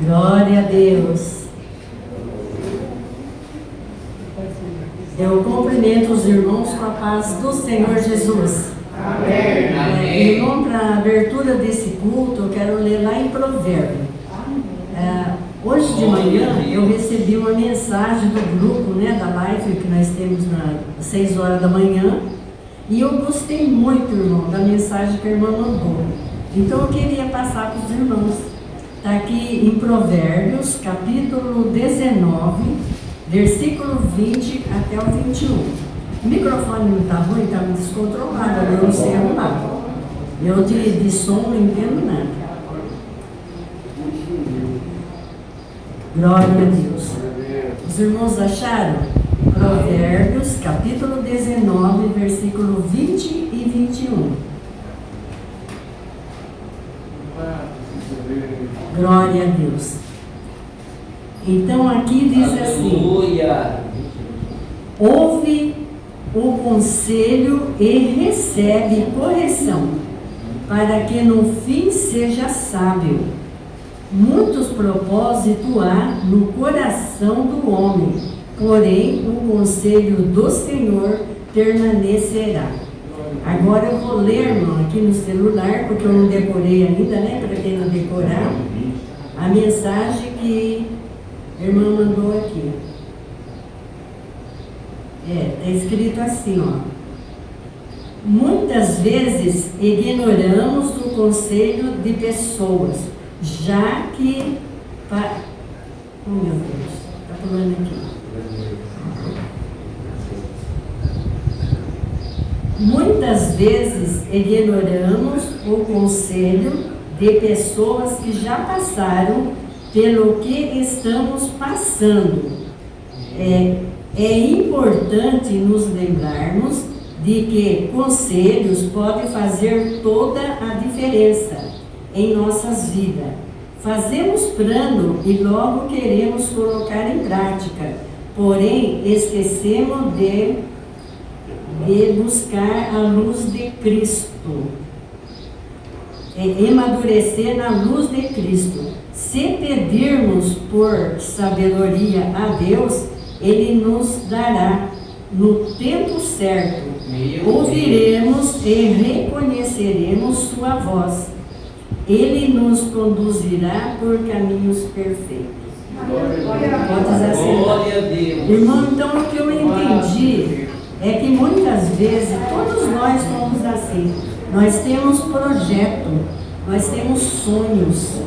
Glória a Deus. Eu cumprimento os irmãos com a paz do Senhor Jesus. Amém. Irmão, para a abertura desse culto, eu quero ler lá em Provérbio. Hoje de manhã eu recebi uma mensagem do grupo, da live que nós temos às 6 horas da manhã. E eu gostei muito, irmão, da mensagem que a irmã mandou. Então eu queria passar para os irmãos. Está aqui em Provérbios, capítulo 19, versículo 20 até o 21. O microfone não está ruim, está descontrolado, eu não sei arrumar. Eu de som não entendo nada. Glória a Deus. Os irmãos acharam? Provérbios, capítulo 19, versículo 20 e 21. Glória a Deus. Então aqui diz assim: ouve o conselho e recebe correção, para que no fim seja sábio. Muitos propósitos há no coração do homem, porém o conselho do Senhor permanecerá. Agora eu vou ler, irmão, aqui no celular, porque eu não decorei ainda, para quem não decorar, a mensagem que a irmã mandou aqui. Está escrito assim, Muitas vezes ignoramos o conselho de pessoas, já que... Oh, meu Deus, está pulando aqui. Muitas vezes ignoramos o conselho de pessoas que já passaram pelo que estamos passando. É importante nos lembrarmos de que conselhos podem fazer toda a diferença em nossas vidas. Fazemos plano e logo queremos colocar em prática, porém esquecemos de buscar a luz de Cristo, amadurecer na luz de Cristo. Se pedirmos por sabedoria a Deus, Ele nos dará no tempo certo. Ouviremos e reconheceremos sua voz. Ele nos conduzirá por caminhos perfeitos. Pode dizer assim. Irmão, então o que eu entendi é que muitas vezes, todos nós somos assim, nós temos projeto, nós temos sonhos,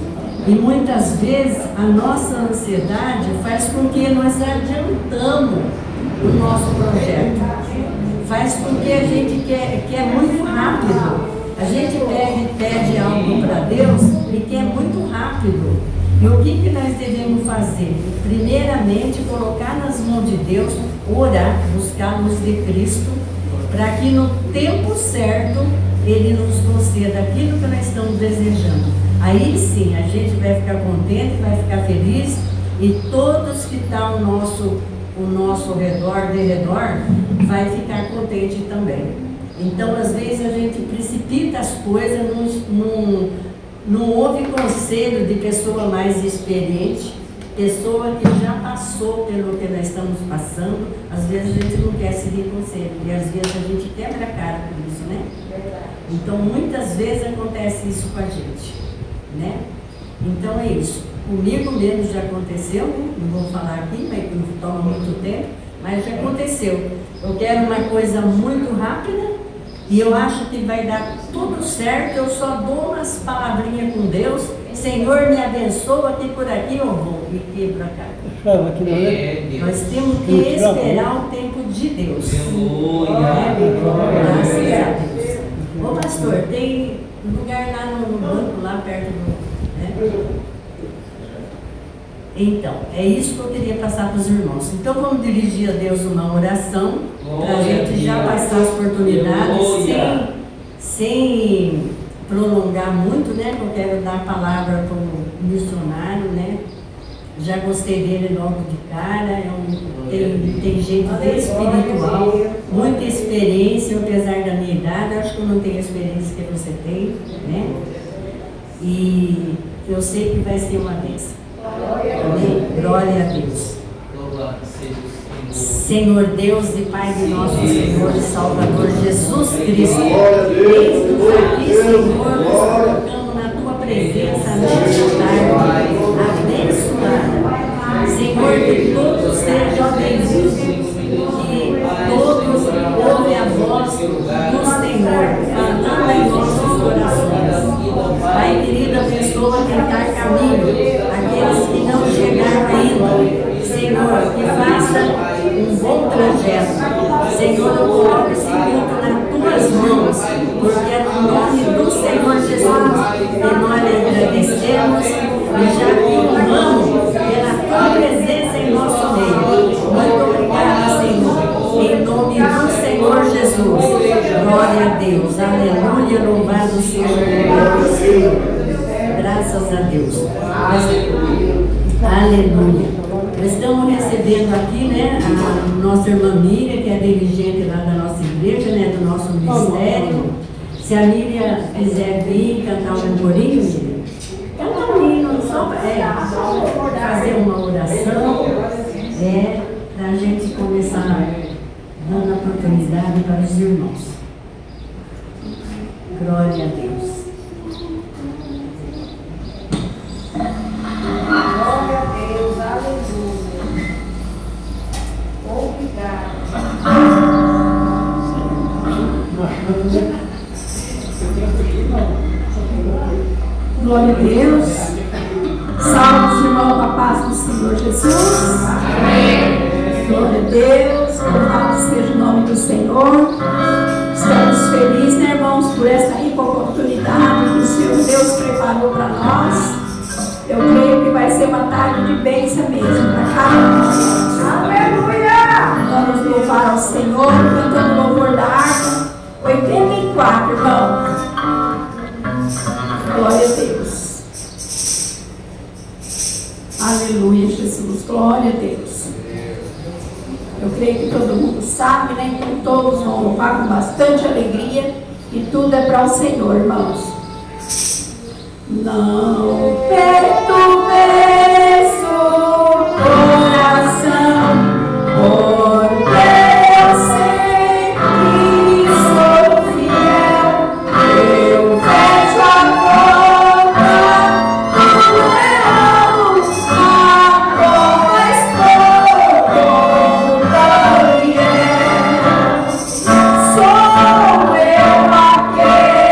e muitas vezes a nossa ansiedade faz com que nós adiantamos o nosso projeto, faz com que a gente quer muito rápido, a gente pede algo para Deus e quer muito rápido. E o que nós devemos fazer? Primeiramente, colocar nas mãos de Deus, orar, buscar a luz de Cristo, para que no tempo certo Ele nos conceda aquilo que nós estamos desejando. Aí sim, a gente vai ficar contente, vai ficar feliz, e todos que estão o nosso redor, vai ficar contente também. Então, às vezes, a gente precipita as coisas, não houve conselho de pessoa mais experiente, pessoa que já passou pelo que nós estamos passando. Às vezes a gente não quer seguir conselho, e às vezes a gente quebra a cara por isso, Então muitas vezes acontece isso com a gente, Então é isso. Comigo mesmo já aconteceu, não vou falar aqui, mas não toma muito tempo, mas já aconteceu. Eu quero uma coisa muito rápida, e eu acho que vai dar tudo certo, eu só dou umas palavrinhas com Deus, Senhor me abençoa, que por aqui eu vou, e quebra a cara. Nós temos que esperar o tempo de Deus. Graças a Deus. Ô pastor, tem lugar lá no banco, lá perto do... Então, é isso que eu queria passar para os irmãos. Então vamos dirigir a Deus uma oração, para a gente já passar as oportunidades sem prolongar muito, que eu quero dar a palavra para o missionário, Já gostei dele logo de cara, tem jeito bem espiritual, muita experiência, apesar da minha idade, acho que eu não tenho a experiência que você tem, E eu sei que vai ser uma bênção. Amém. Glória a Deus. Senhor Deus e Pai de nosso Senhor e Salvador Jesus Cristo, eis-nos aqui, Senhor, nos colocando na Tua presença nesta tarde abençoada. Senhor, que todos sejam bem-vindos, que todos ouvem a voz do Senhor, falando em nossos corações. Pai querido, abençoa quem está a caminho, aqueles que não chegaram ainda. Senhor, que faça um bom trajeto. Senhor, eu coloco esse culto nas tuas mãos, porque é no nome do Senhor Jesus que nós agradecemos e já te honramos pela tua presença em nosso meio. Muito obrigada, Senhor. Em nome do Senhor Jesus. Glória a Deus. Aleluia. Louvado seja Deus. Graças a Deus. Aleluia. Estamos recebendo aqui, né, a nossa irmã Miriam, que é dirigente lá da nossa igreja, né, do nosso ministério. Se a Miriam quiser vir cantar um corinho, Miriam, canta um hino, só para fazer uma oração, para a gente começar dando a oportunidade para os irmãos. Glória a Deus. Glória a Deus, aleluia. Obrigada. Glória a Deus. Salve os irmãos da paz do Senhor Jesus. Amém. Glória a Deus. Louvado seja o nome do Senhor. Estamos felizes, né, irmãos, por essa rica oportunidade que o Senhor Deus preparou para nós. Eu creio que vai ser uma tarde de bênção mesmo para cada um de nós. Aleluia! Vamos louvar ao Senhor, cantando o louvor da harpa 84, irmão. Glória a Deus. Aleluia, Jesus. Glória a Deus. Eu creio que todo mundo sabe, né? Então todos vão louvar com bastante alegria. E tudo é para o Senhor, irmãos. Não perturbeis o coração, porque eu sei que sou fiel. Eu fecho a porta do leão, a porta estou toda fiel. Sou eu aquele.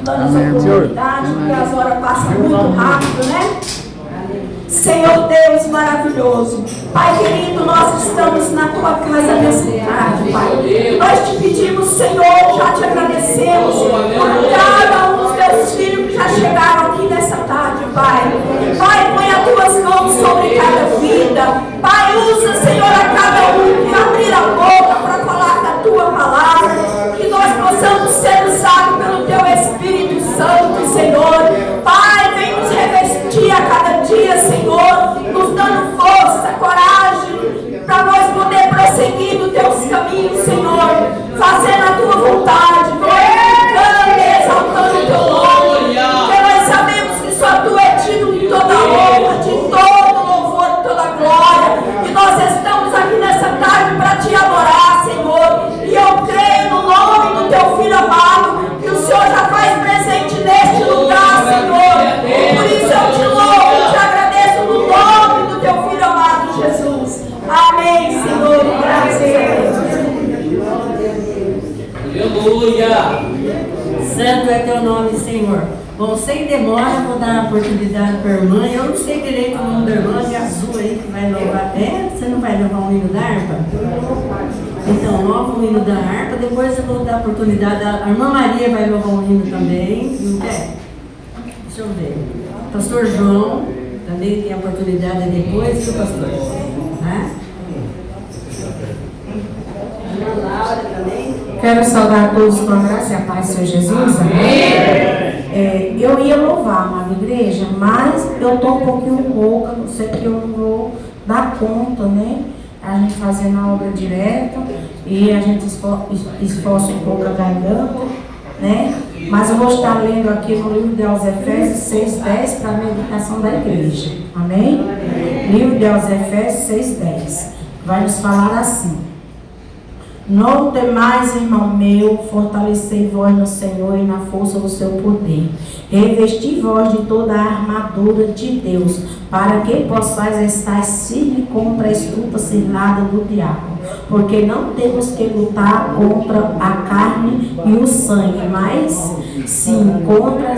dando essa oportunidade, porque as horas passam muito rápido, né? Senhor Deus maravilhoso, Pai querido, nós estamos na tua casa nessa tarde, Pai. Nós te pedimos, Senhor, já te agradecemos por cada um dos teus filhos que já chegaram aqui nessa tarde, Pai. Pai, põe as tuas mãos sobre cada vida. Pai, usa, Senhor, a cada um que abrir a boca para falar da tua palavra, que nós possamos ser usados pelo teu Espírito Santo, Senhor. Pai, vem nos revestir a cada dia, Senhor, nos dando força, coragem, para nós poder prosseguir nos teus caminhos, Senhor, fazendo a tua vontade, glorificando e exaltando o teu nome, porque nós sabemos que só tu é digno de toda honra, de todo louvor, de toda glória, e nós estamos aqui nessa tarde para te adorar, Senhor, e eu creio no nome do teu Filho amado, que o Senhor já faz presente neste lugar, Senhor. Por isso eu te louvo e te agradeço no nome do teu Filho amado, Jesus. Amém, Senhor. Graças a Deus. Aleluia. Santo é teu nome, Senhor. Bom, sem demora, vou dar a oportunidade para a irmã. Eu não sei direito o nome da irmã, de azul aí, que vai louvar. É? Você não vai levar um hino da harpa? Então, louva o hino da harpa. Depois eu vou dar a oportunidade. A irmã Maria vai louvar um hino também. Não quer? Deixa eu ver. Pastor João também tem a oportunidade depois, viu, pastor? Tá? Ana Laura também. Quero saudar a todos com a graça e a paz do Senhor Jesus, amém? Eu ia louvar, amada igreja, mas eu estou um pouquinho rouca, não sei que eu não vou dar conta, né? A gente fazendo a obra direta e a gente esforça um pouco a garganta, né? Mas eu vou estar lendo aqui no livro de Efésios 6:10 para a meditação da igreja, amém? Livro de Efésios 6:10 vai nos falar assim: não temais, irmão meu, fortalecei vós no Senhor e na força do seu poder. Revesti vós de toda a armadura de Deus, para que possais estar firme contra a astuta cilada do diabo. Porque não temos que lutar contra a carne e o sangue, mas sim contra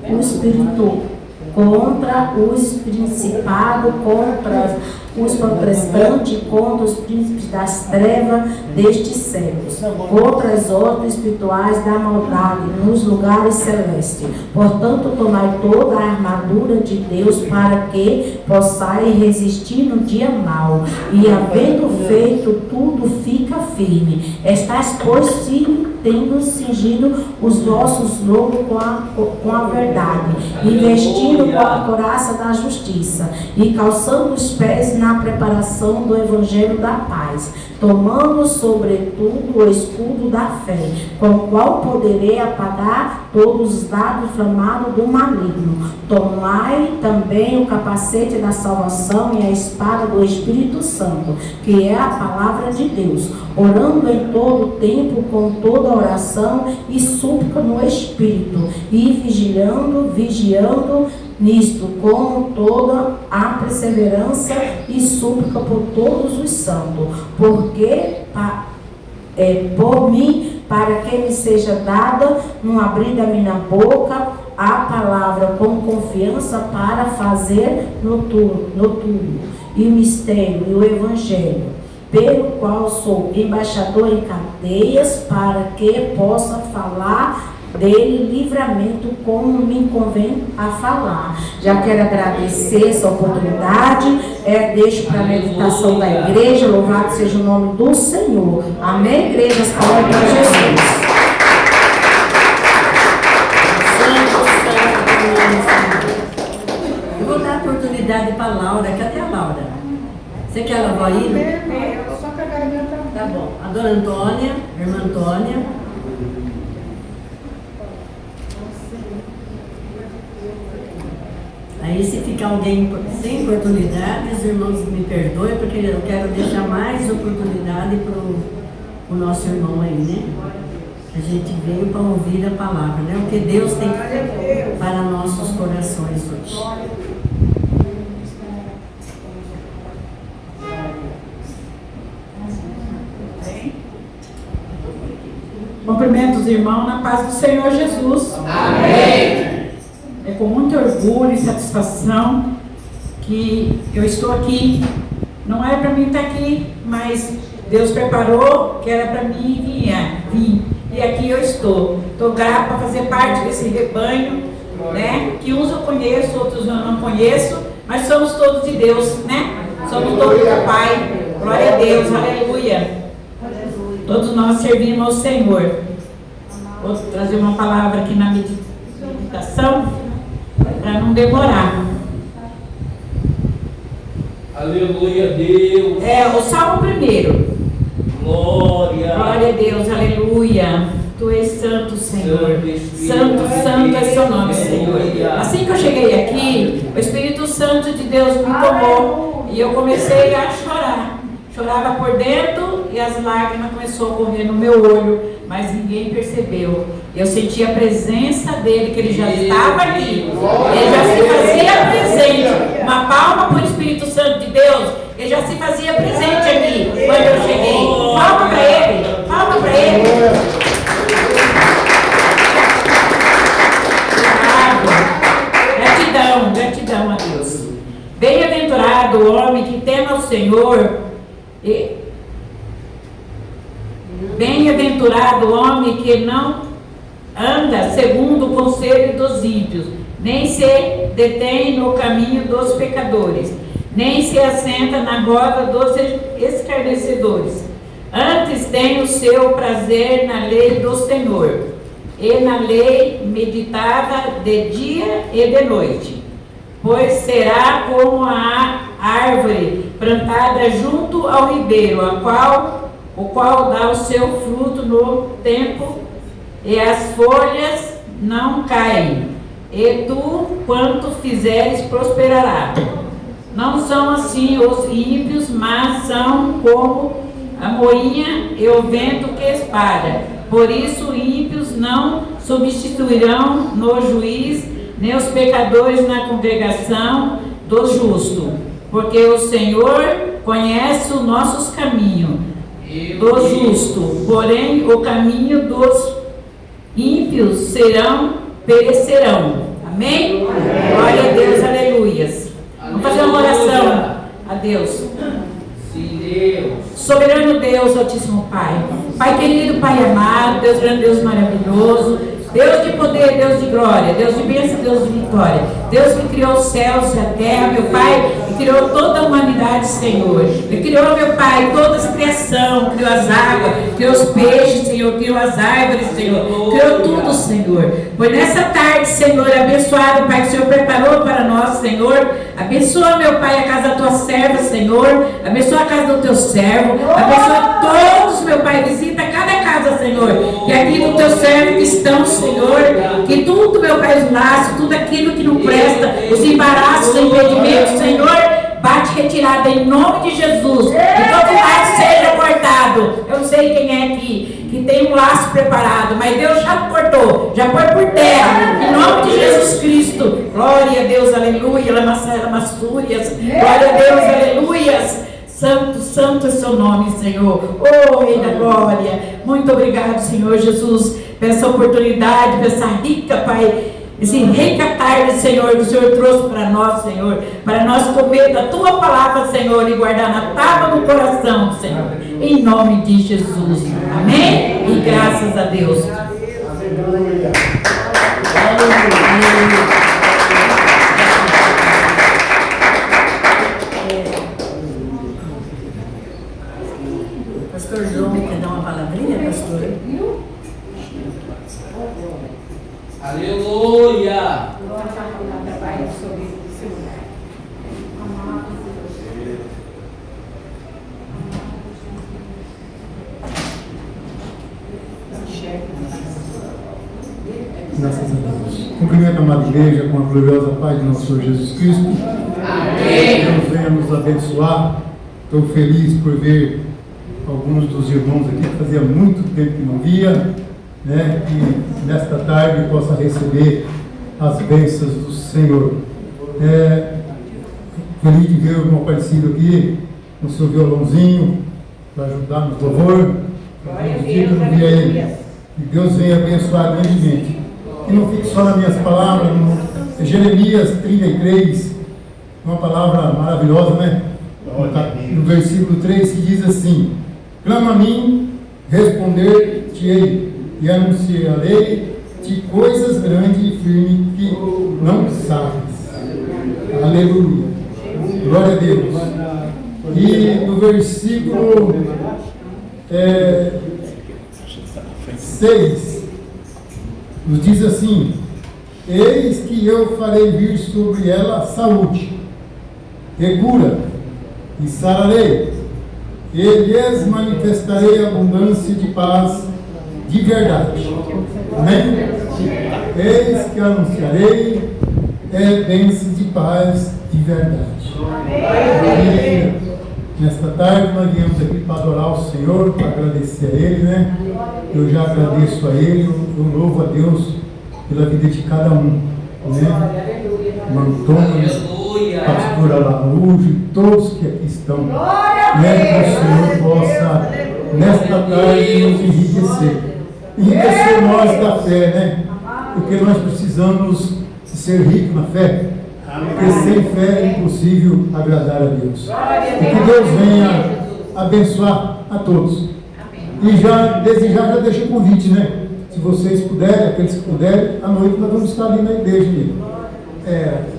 o espírito, contra os principados, contra os protestantes, contra os príncipes das trevas destes séculos, contra as ordens espirituais da maldade nos lugares celestes. Portanto, tomai toda a armadura de Deus para que possais resistir no dia mau, e havendo feito tudo, fica firme. Estais, pois, firme, tendo cingido os vossos lombos com a verdade, e vestindo com a couraça da justiça, e calçando os pés na preparação do evangelho da paz, tomando sobretudo o escudo da fé, com o qual poderei apagar todos os dardos inflamados do maligno. Tomai também o capacete da salvação e a espada do Espírito Santo, que é a palavra de Deus, orando em todo o tempo com toda oração e súplica no Espírito, e vigiando nisto com toda a perseverança e súplica por todos os santos, porque por mim, para que me seja dada no abrir da minha boca a palavra com confiança para fazer noturno e o mistério e o evangelho, pelo qual sou embaixador em cadeias, para que possa falar dele livramento como me convém a falar. Já quero agradecer essa oportunidade, deixo para a meditação da igreja. Louvado seja o nome do Senhor, amém, igreja? As palavras de Jesus. Eu vou dar a oportunidade para a Laura. Cadê a Laura? Você quer ela vai ir? Só que a garganta. Tá bom. A dona Antônia, a irmã Antônia. Aí, se ficar alguém sem oportunidade, os irmãos me perdoem, porque eu quero deixar mais oportunidade para o nosso irmão aí, né? A gente veio para ouvir a palavra, né? O que Deus tem para nossos corações hoje. Cumprimento os irmãos na paz do Senhor Jesus. Amém. É com muito orgulho e satisfação que eu estou aqui. Não é para mim estar aqui, mas Deus preparou que era para mim vir. E aqui eu estou. Estou grata para fazer parte desse rebanho, né? Que uns eu conheço, outros eu não conheço, mas somos todos de Deus, né? Somos todos do Pai. Glória a Deus, aleluia. Todos nós servimos ao Senhor. Vou trazer uma palavra aqui na meditação para não demorar. Aleluia, Deus. O Salmo 1. Glória. Glória a Deus, aleluia. Tu és santo, Senhor. Santo, santo é seu nome, Senhor. Assim que eu cheguei aqui, o Espírito Santo de Deus me tomou e eu comecei a chorar. Chorava por dentro e as lágrimas começaram a correr no meu olho, mas ninguém percebeu. Eu senti a presença dele, que ele já estava aqui. Ele já se fazia presente. Uma palma para o Espírito Santo de Deus. Ele já se fazia presente aqui quando eu cheguei. Palma para ele. Palma para ele. Gratidão, gratidão a Deus. Bem-aventurado o homem que teme ao Senhor. Bem-aventurado o homem que não anda segundo o conselho dos ímpios, nem se detém no caminho dos pecadores, nem se assenta na roda dos escarnecedores. Antes tem o seu prazer na lei do Senhor, e na lei meditava de dia e de noite. Pois será como a árvore plantada junto ao ribeiro, o qual dá o seu fruto no tempo, e as folhas não caem, e tu, quanto fizeres, prosperará. Não são assim os ímpios, mas são como a moinha e o vento que espalha. Por isso, ímpios não substituirão no juiz, nem os pecadores na congregação do justo, porque o Senhor conhece os nossos caminhos do justo, porém o caminho dos ímpios perecerão. Amém? Glória a Deus, aleluias. Vamos fazer uma oração a Deus. Sim, Deus. Soberano Deus, Altíssimo Pai, Pai querido, Pai amado, Deus grande, Deus maravilhoso, Deus de poder, Deus de glória, Deus de bênção, Deus de vitória, Deus que criou os céus e a terra, meu Pai, e criou toda a humanidade, Senhor, e criou, meu Pai, toda a criação, criou as águas, criou os peixes, Senhor, criou as árvores, Senhor, criou tudo, Senhor. Pois nessa tarde, Senhor, abençoado, Pai, que o Senhor preparou para nós, Senhor, abençoa, meu Pai, a casa da tua serva, Senhor, abençoa a casa do teu servo, abençoa todos, meu Pai, visita cada casa, Senhor, que aqui do teu servo estão, Senhor, que tudo, meu Pai, os laços, tudo aquilo que não presta, os embaraços, os impedimentos, Senhor, bate retirada em nome de Jesus, que todo laço seja cortado. Eu não sei quem é aqui que tem um laço preparado, mas Deus já cortou, já põe por terra, em nome de Jesus Cristo. Glória a Deus, aleluia, lamassúrias, glória a Deus, aleluias. Santo, santo é seu nome, Senhor. Oh, Rei da Glória. Muito obrigado, Senhor Jesus, por essa oportunidade, por essa rica, Pai, esse rica tarde, Senhor, que o Senhor trouxe para nós, Senhor, para nós comer da tua palavra, Senhor, e guardar na tábua do coração, Senhor, em nome de Jesus. Amém? E graças a Deus. Aleluia. Pastor João, quer dar uma palavrinha, pastor? Aleluia. Graças a Deus. Cumprimento a amada igreja com a gloriosa paz de nosso Senhor Jesus Cristo. Amém. Deus venha nos abençoar. Estou feliz por ver alguns dos irmãos aqui que fazia muito tempo que não via, né? Que nesta tarde possa receber as bênçãos do Senhor. Feliz de ver o irmão Aparecido aqui com o seu violãozinho para ajudar no louvor. Faz uns dias que eu não via ele. E Deus venha abençoar grandemente. E não fique só nas minhas palavras, no Jeremias 33, uma palavra maravilhosa, né? No versículo 3 que diz assim: clama a mim, responder-te-ei, e anunciarei-te coisas grandes e firmes que não sabes. Aleluia. Glória a Deus. E no versículo 6 nos diz assim: eis que eu farei vir sobre ela saúde e cura, e sararei, e lhes manifestarei abundância de paz de verdade. Amém? Eis que anunciarei bênçãos de paz de verdade. E nesta tarde nós viemos aqui para adorar o Senhor, para agradecer a Ele, né? Eu já agradeço a Ele, eu louvo a Deus pela vida de cada um, né? O Antônio, pastor Araújo e todos que aqui estão, né? Que o Senhor possa nesta tarde nos enriquecer nós da fé, né? Porque nós precisamos ser ricos na fé, porque sem fé é impossível agradar a Deus. E que Deus venha abençoar a todos. E já desejar, já deixa o convite, né? Se vocês puderem, aqueles que puderem, à noite nós vamos estar ali na igreja,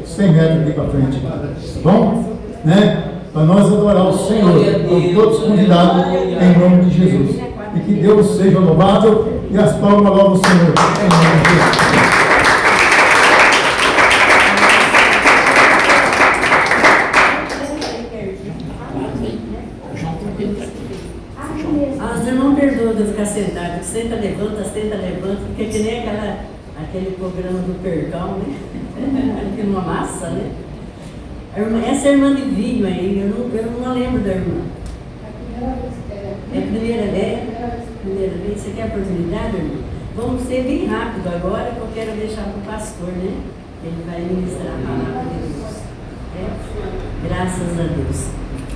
100 metros ali para frente, tá bom? Né? Para nós adorar o Senhor, estão todos convidados em nome de Jesus. E que Deus seja louvado e as palmas louvam o Senhor. Em nome de Jesus. As irmãs perdoam de eu ficar sentado. Senta, levanta, porque que nem aquele programa do Percão, né? Aquilo uma massa, né? Essa irmã de vinho aí, eu não lembro da irmã. É a primeira vez. Você quer a oportunidade, irmã? Vamos ser bem rápido agora, que eu quero deixar para o pastor, né? Ele vai ministrar a palavra de Deus. Graças a Deus.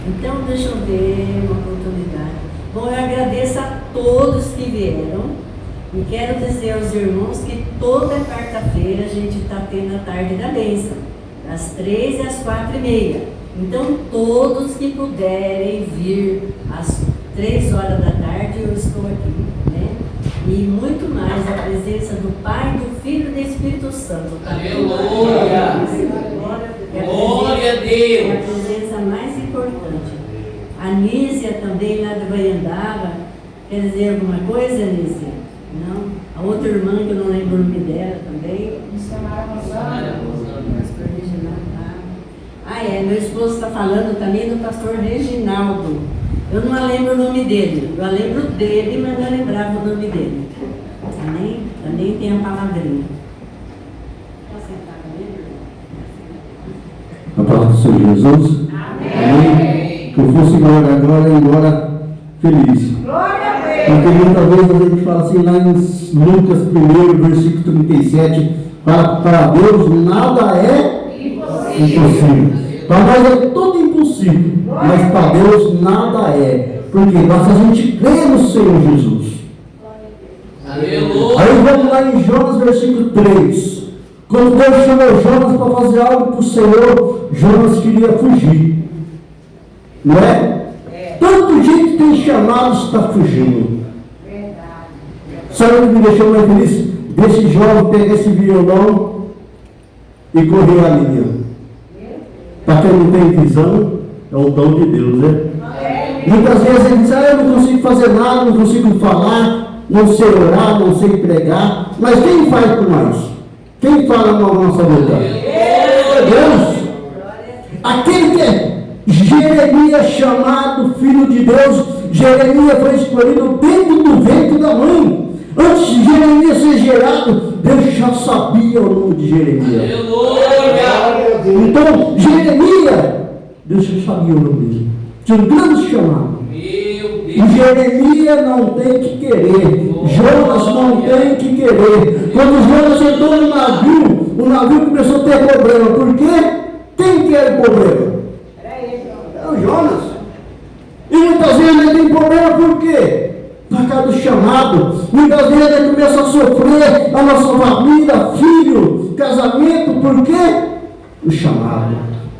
Então, deixa eu ver uma oportunidade. Bom, eu agradeço a todos que vieram e quero dizer aos irmãos que toda quarta-feira a gente está tendo a tarde da bênção, das 3 às 4h30. Então, todos que puderem vir às 3 horas da tarde, eu estou aqui, né? E muito mais a presença do Pai, do Filho e do Espírito Santo. Aleluia! Glória a Deus! É a presença mais importante. A Nícia também lá de Baiandaba, quer dizer alguma coisa, Nícia? Não? A outra irmã que eu não lembro o nome dela também. Pastor Reginaldo. Meu esposo está falando também do pastor Reginaldo. Eu não lembro o nome dele. Eu lembro dele, mas não lembrava o nome dele. Amém? Também tem a palavrinha. A palavra do Senhor Jesus. Amém. Que eu fosse embora feliz. Porque muitas vezes a gente fala assim, lá em Lucas 1, versículo 37, para Deus nada é impossível. Para nós é tudo impossível, mas para Deus nada é. Porque basta a gente crer no Senhor Jesus. Aleluia. Aí vamos lá em Jonas, versículo 3. Quando Deus chamou Jonas para fazer algo para o Senhor, Jonas queria fugir. Não é? Tanto gente tem chamado está fugindo. Sabe o que me deixou mais feliz? Desse jovem pegar esse violão e correr a linha. Para quem não tem visão, é o dom de Deus, né? Muitas vezes ele diz, eu não consigo fazer nada, não consigo falar, não sei orar, não sei pregar. Mas quem faz por nós? Quem fala na nossa boca? Deus. Aquele que é Jeremias, chamado filho de Deus. Jeremias foi escolhido dentro do ventre da mãe. Antes de Jeremias ser gerado, Deus já sabia o nome de Jeremias. Então, Jeremias, Deus já sabia o nome dele. Tinha um grande chamado. E Jeremias não tem que querer. Jonas não tem que querer. Quando Jonas entrou no navio, o navio começou a ter problema. Por quê? Quem quer problema? É o Jonas. E muitas vezes ele tem problema por quê? Por causa do chamado. Muitas vezes a gente começa a sofrer a nossa família, filho, casamento, por quê? O chamado.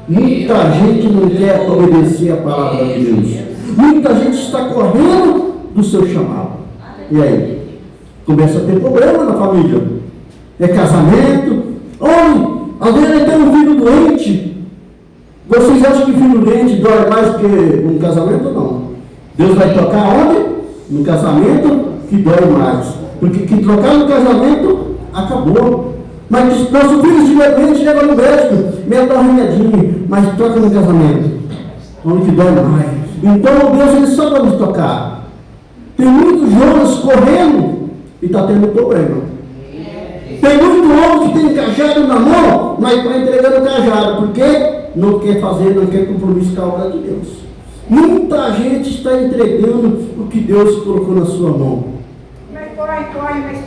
Muita gente não quer obedecer a palavra de Deus. Muita gente está correndo do seu chamado. E aí? Começa a ter problema na família. É casamento. Olha, às vezes ele tem um filho doente. Vocês acham que filho doente dói mais que um casamento ou não? Deus vai tocar onde? No casamento que dói mais. Porque que trocar no casamento, acabou. Mas se nosso filho estiver doente, leva no médico, mete um remedinho, mas toca no casamento. Onde que dói mais. Então Deus ele só vai nos tocar. Tem muitos jovens correndo e está tendo problema. Tem muito homem que tem cajado na mão, mas está entregando o cajado. Por quê? Não quer fazer, não quer compromisso com a obra de Deus. Muita gente está entregando o que Deus colocou na sua mão. Mas corre, mas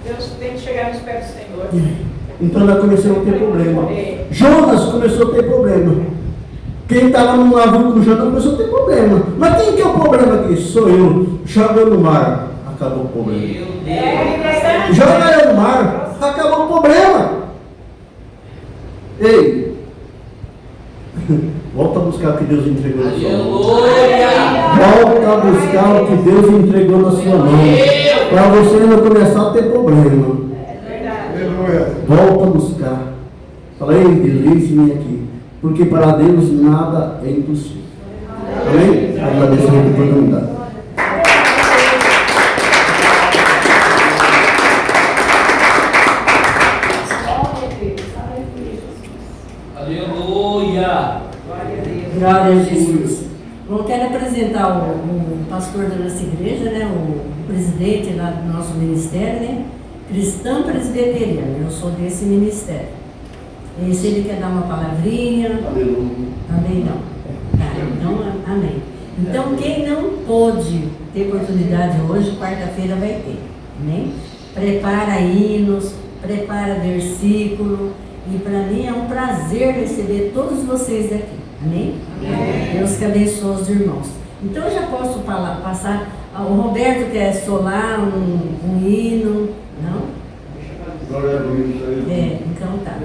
Deus tem que chegar nos pés do Senhor. Então nós começamos a ter problema. Jonas começou a ter problema. Quem estava no navio com Jonas começou a ter problema. Mas quem que é o problema aqui? Sou eu. Joga no mar. Acabou o problema. Joga eu no mar. Acabou o problema. Ei. Volta a buscar o que Deus entregou na sua mão. Volta a buscar o que Deus entregou na sua mão. Para você não começar a ter problema. Volta a buscar. Fala, ei Deus, eis-me aqui. Porque para Deus nada é impossível. Amém? Agradeço a oportunidade. Aleluia. Glória a Jesus. Bom, quero apresentar o pastor da nossa igreja, né, o presidente lá do nosso ministério, né, Cristão Presbiteriano. Eu sou desse ministério. E se ele quer dar uma palavrinha. Aleluia. Amém, não. Tá, então, amém. Então, quem não pôde ter oportunidade hoje, quarta-feira vai ter. Amém? Prepara hinos, prepara versículo. E para mim é um prazer receber todos vocês aqui. Amém? Amém. Deus que abençoe os irmãos. Então eu já posso passar. O Roberto quer solar um hino. Não? Glória a Deus. Então tá.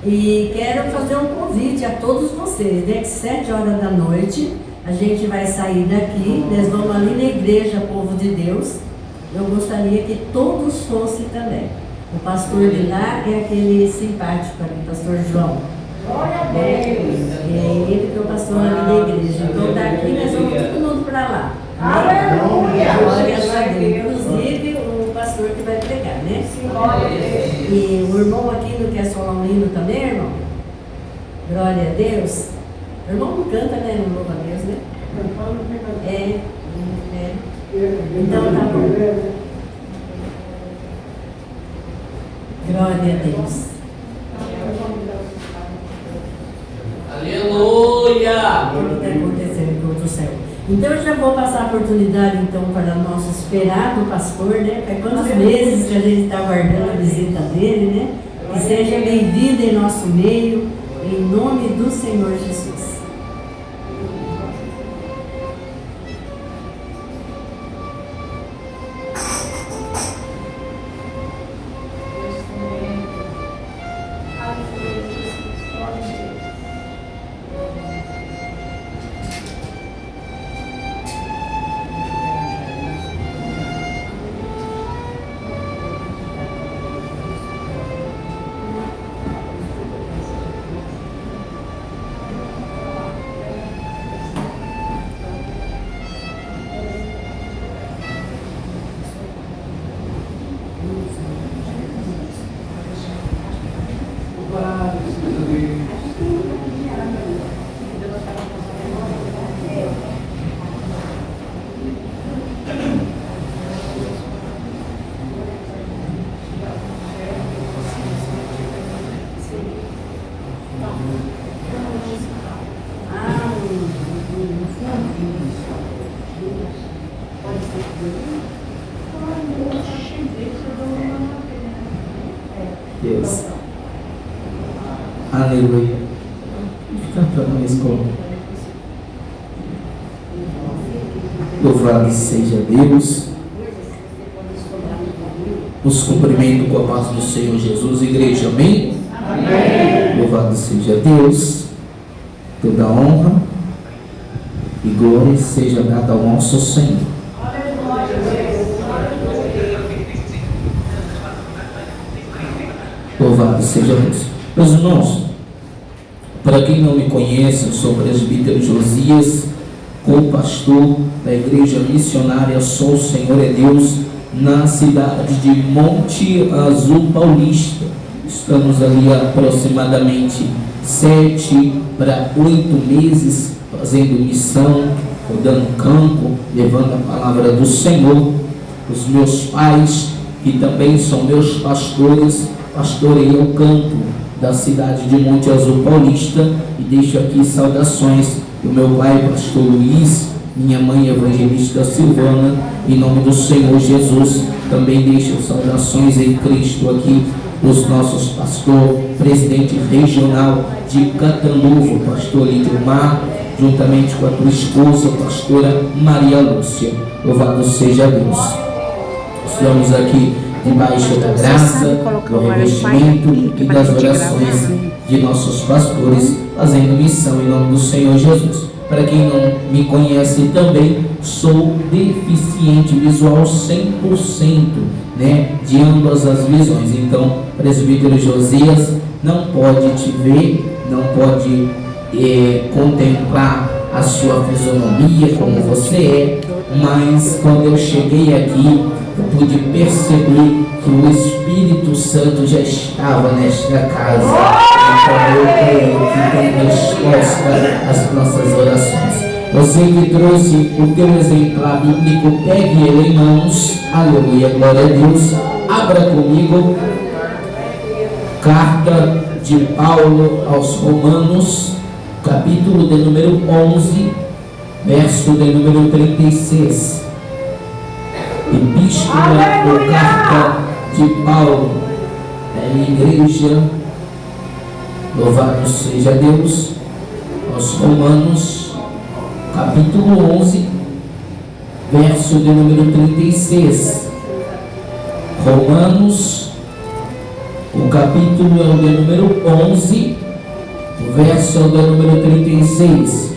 E quero fazer um convite a todos vocês, né? Que 7 horas da noite a gente vai sair daqui, nós vamos ali na igreja Povo de Deus. Eu gostaria que todos fossem também. O pastor de lá é aquele simpático ali, pastor João. É ele que é o pastor ali da igreja. Então daqui nós vamos todo mundo para lá. Aleluia! Glória a Deus. Inclusive o pastor que vai pregar, né? E o irmão aqui não quer solar um hino também, irmão? Glória a Deus. O irmão não canta, né? Não louva a Deus, né? Então tá bom. Glória a Deus. Aleluia! O que está acontecendo do céu? Então eu já vou passar a oportunidade então para o nosso esperado pastor, né? Faz quantos meses que a gente está aguardando a visita dele, né? Que seja bem-vindo em nosso meio, em nome do Senhor Jesus. Deus. Aleluia. Cantando isso como. Louvado seja Deus. Os cumprimento com a paz do Senhor Jesus, igreja, amém? Amém. Louvado seja Deus, toda honra e glória seja dada ao nosso Senhor. Louvado seja Deus. Meus irmãos, para quem não me conhece, eu sou o presbítero Josias, co-pastor da Igreja Missionária Só o Senhor é Deus, na cidade de Monte Azul Paulista. Estamos ali há aproximadamente 7 para 8 meses fazendo missão, rodando campo, levando a palavra do Senhor. Os meus pais, que também são meus pastores, pastoreiam o campo da cidade de Monte Azul Paulista, e deixo aqui saudações do meu pai, pastor Luiz, minha mãe, evangelista Silvana, em nome do Senhor Jesus. Também deixo saudações em Cristo aqui dos nossos pastor, presidente regional de Catanduva, pastor Lidilmar, juntamente com a tua esposa, pastora Maria Lúcia. Louvado seja Deus. Estamos aqui debaixo da graça, do revestimento e das orações de nossos pastores, fazendo missão em nome do Senhor Jesus. Para quem não me conhece também, sou deficiente visual 100%, de ambas as visões. Então, presbítero Josias não pode te ver, não pode contemplar a sua fisionomia como você é, mas quando eu cheguei aqui, eu pude perceber que o Espírito Santo já estava nesta casa. Então eu creio que tem resposta às nossas orações. Você que trouxe o teu exemplar bíblico, pegue ele em mãos. Aleluia, glória a Deus. Abra comigo. Carta de Paulo aos Romanos, capítulo de número 11, verso de número 36. Epístola ou carta de Paulo à igreja, louvado seja Deus, aos Romanos, capítulo 11, verso de número 36. Romanos, o capítulo é o de número 11, o verso é o de número 36.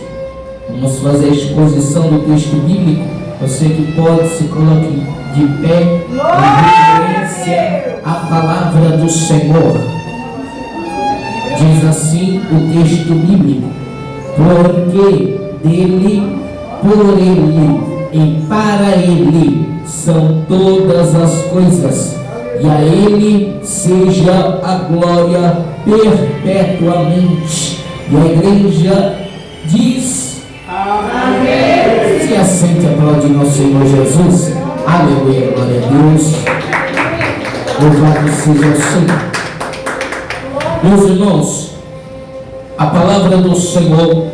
Vamos fazer a exposição do texto bíblico. Você que pode, se coloque de pé em referência à palavra do Senhor. Diz assim o texto bíblico: porque dele, por ele e para ele são todas as coisas, e a ele seja a glória perpetuamente. E a igreja diz: amém. Se assente aplaudindo ao Senhor Jesus. Aleluia, glória a Deus. Louvado seja o Senhor. Meus irmãos, a palavra do Senhor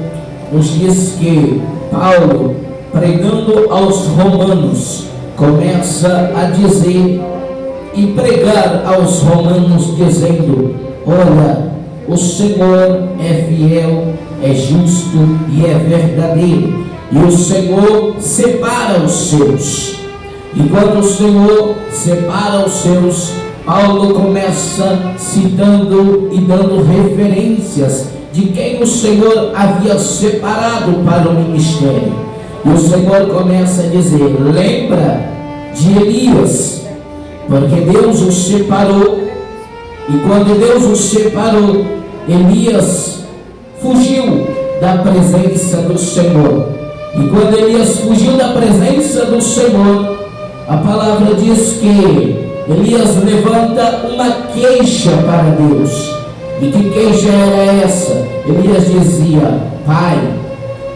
nos diz que Paulo, pregando aos romanos, começa a dizer e pregar aos romanos, dizendo: olha, o Senhor é fiel, é justo e é verdadeiro, e o Senhor separa os seus. E quando o Senhor separa os seus, Paulo começa citando e dando referências de quem o Senhor havia separado para o ministério. E o Senhor começa a dizer: lembra de Elias, porque Deus o separou, e quando Deus o separou, Elias fugiu da presença do Senhor. E quando Elias fugiu da presença do Senhor, a palavra diz que Elias levanta uma queixa para Deus. E que queixa era essa? Elias dizia: Pai,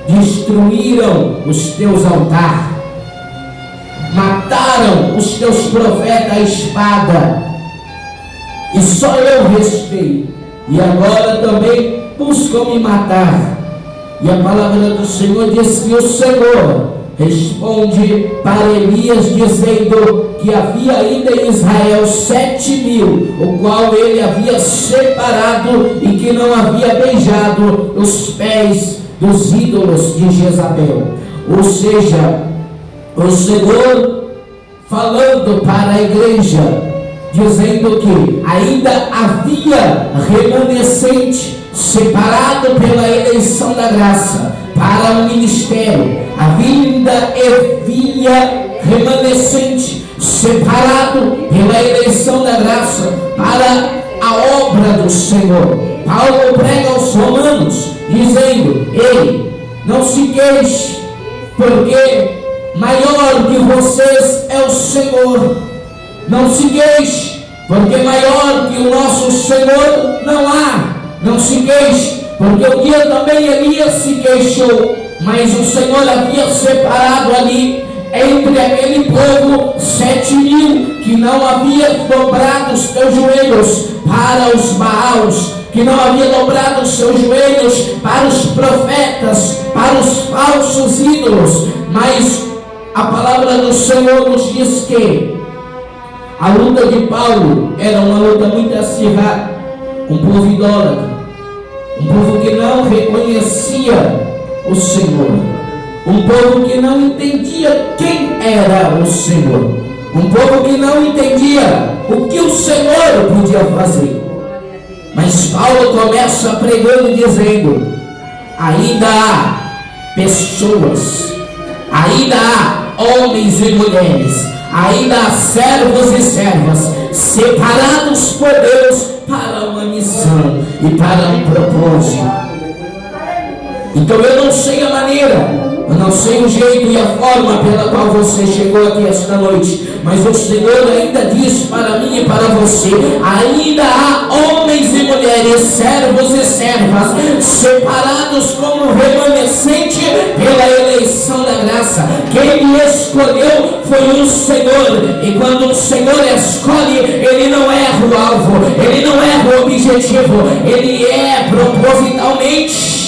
destruíram os teus altares, mataram os teus profetas à espada, e só eu restei, e agora também buscam me matar. E a palavra do Senhor diz que o Senhor responde para Elias dizendo que havia ainda em Israel 7.000, o qual ele havia separado e que não havia beijado os pés dos ídolos de Jezabel. Ou seja, o Senhor falando para a igreja dizendo que ainda havia remanescente separado pela eleição da graça para o ministério, ainda havia remanescente separado pela eleição da graça para a obra do Senhor. Paulo prega aos romanos dizendo: ei, não se queixe, porque maior que vocês é o Senhor. Não se queixe, porque maior que o nosso Senhor não há. Não se queixe, porque um dia também Elias se queixou, mas o Senhor havia separado ali entre aquele povo 7.000 que não havia dobrado os seus joelhos para os Baals, que não havia dobrado os seus joelhos para os profetas, para os falsos ídolos. Mas a palavra do Senhor nos diz que a luta de Paulo era uma luta muito acirrada, um povo idólatra, um povo que não reconhecia o Senhor, um povo que não entendia quem era o Senhor, um povo que não entendia o que o Senhor podia fazer. Mas Paulo começa pregando dizendo: ainda há pessoas, ainda há homens e mulheres, ainda há servos e servas separados por Deus para uma missão e para um propósito. Então eu não sei a maneira, eu não sei o jeito e a forma pela qual você chegou aqui esta noite, mas o Senhor ainda diz para mim e para você: ainda há homens e mulheres, servos e servas, separados como remanescente pela eleição da graça. Quem me escolheu foi o Senhor, e quando o Senhor escolhe, Ele não erra o alvo, Ele não erra o objetivo, Ele é propositalmente.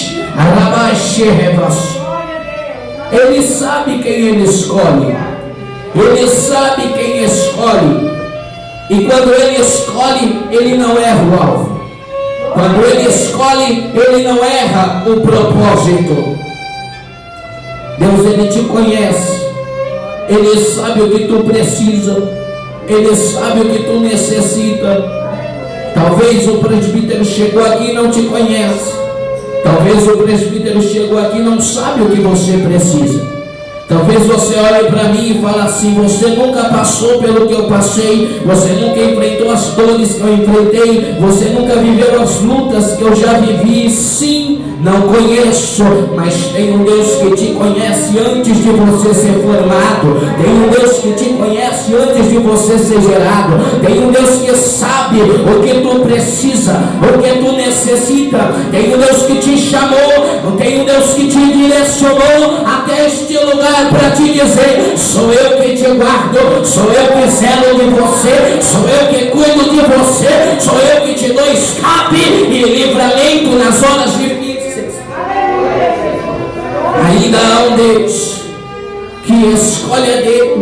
Ele sabe quem Ele escolhe, Ele sabe quem escolhe, e quando Ele escolhe, Ele não erra o alvo. Quando Ele escolhe, Ele não erra o propósito. Deus, Ele te conhece, Ele sabe o que tu precisa, Ele sabe o que tu necessita. Talvez o presbítero chegou aqui e não te conhece. Talvez o presbítero chegou aqui e não sabe o que você precisa. Talvez você olhe para mim e fale assim: você nunca passou pelo que eu passei, você nunca enfrentou as dores que eu enfrentei, você nunca viveu as lutas que eu já vivi. Sim, não conheço, mas tem um Deus que te conhece antes de você ser formado, tem um Deus que te conhece antes de você ser gerado, tem um Deus que sabe o que tu precisa, o que tu necessita, tem um Deus que te chamou, tem um Deus que te direcionou até este lugar para te dizer: sou eu que te guardo, sou eu que zelo de você, sou eu que cuido de você, sou eu que te dou escape e livramento nas horas difíceis. Ainda há um Deus que escolhe a Deus,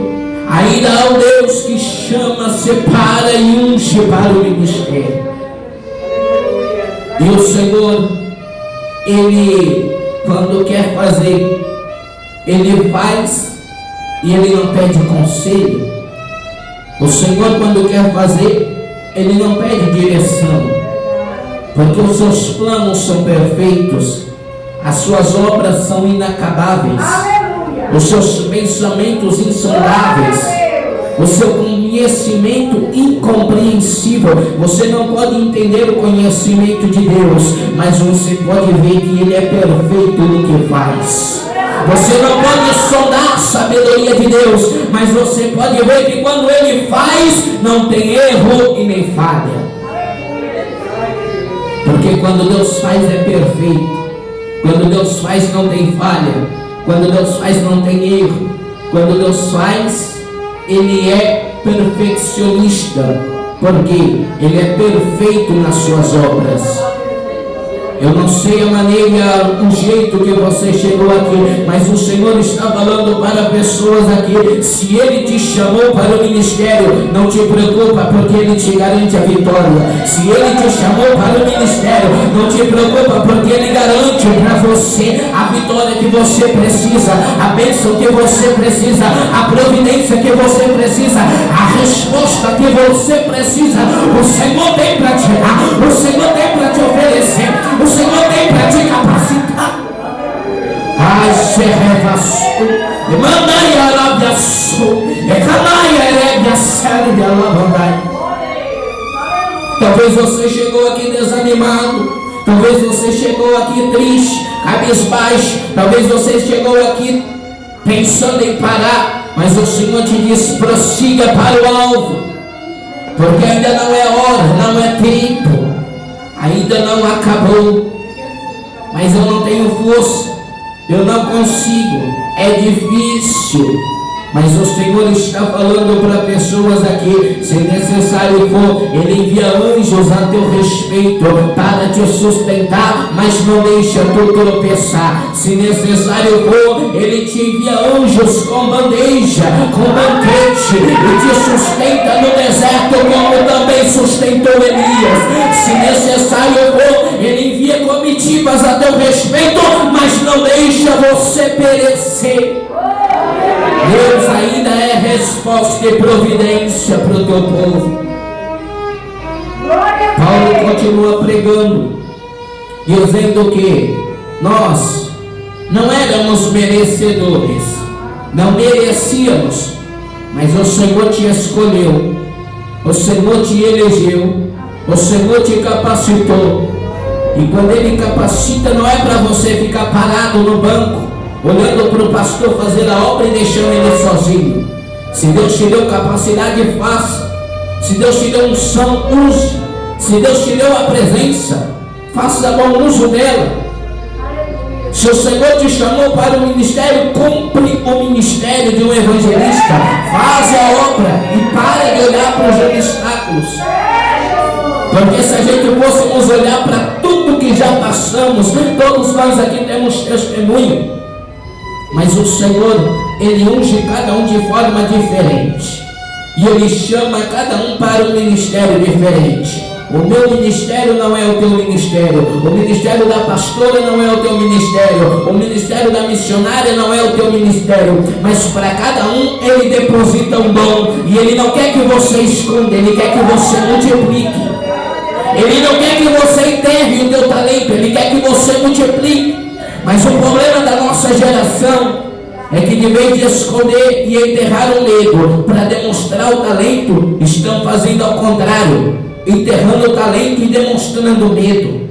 ainda há um Deus que chama, separa e unge para o ministério. E o Senhor, Ele, quando quer fazer, Ele faz e Ele não pede conselho. O Senhor, quando quer fazer, Ele não pede direção, porque os seus planos são perfeitos, as suas obras são inacabáveis, os seus pensamentos insondáveis, o seu conhecimento incompreensível. Você não pode entender o conhecimento de Deus, mas você pode ver que Ele é perfeito no que faz. Você não pode sondar a sabedoria de Deus, mas você pode ver que quando Ele faz, não tem erro e nem falha. Porque quando Deus faz é perfeito. Quando Deus faz não tem falha. Quando Deus faz não tem erro. Quando Deus faz, Ele é perfeccionista, porque Ele é perfeito nas suas obras. Eu não sei a maneira, o jeito que você chegou aqui, mas o Senhor está falando para pessoas aqui: se Ele te chamou para o ministério, não te preocupa, porque Ele te garante a vitória. Se Ele te chamou para o ministério, não te preocupa, porque Ele garante para você a vitória que você precisa, a bênção que você precisa, a providência que você precisa, a resposta que você precisa, o Senhor tem para te dar, o Senhor tem para te oferecer, o Senhor tem para te capacitar. Ai, Xerevaçu, mandai arabiaçu, canai erebia séria lavandai. Talvez você chegou aqui desanimado, talvez você chegou aqui triste, cabisbaixo, talvez você chegou aqui pensando em parar, mas o Senhor te diz: prossiga para o alvo, porque ainda não é hora, não é tempo, ainda não acabou. Mas eu não tenho força, eu não consigo, é difícil. Mas o Senhor está falando para pessoas aqui: se necessário for, Ele envia anjos a teu respeito para te sustentar, mas não deixa tu tropeçar. Se necessário for, Ele te envia anjos com bandeja, com banquete, e te sustenta no deserto, como também sustentou Elias. Se necessário for, Ele envia comitivas a teu respeito, mas não deixa você perecer. Deus ainda é resposta e providência para o teu povo. Paulo continua pregando, dizendo que nós não éramos merecedores, não merecíamos, mas o Senhor te escolheu, o Senhor te elegeu, o Senhor te capacitou. E quando Ele capacita, não é para você ficar parado no banco, olhando para o pastor fazer a obra e deixando ele sozinho. Se Deus te deu capacidade, faça. Se Deus te deu unção, use. Se Deus te deu a presença, faça bom uso dela. Se o Senhor te chamou para o ministério, cumpre o ministério de um evangelista. Faz a obra e para de olhar para os obstáculos. Porque se a gente fôssemos olhar para tudo que já passamos, todos nós aqui temos testemunho. Mas o Senhor, Ele unge cada um de forma diferente. E Ele chama cada um para um ministério diferente. O meu ministério não é o teu ministério. O ministério da pastora não é o teu ministério. O ministério da missionária não é o teu ministério. Mas para cada um Ele deposita um dom. E Ele não quer que você esconda, Ele quer que você multiplique. Ele não quer que você enterre o teu talento, Ele quer que você multiplique. Mas o problema da nossa geração é que, de vez de esconder e enterrar o medo para demonstrar o talento, estão fazendo ao contrário, enterrando o talento e demonstrando medo.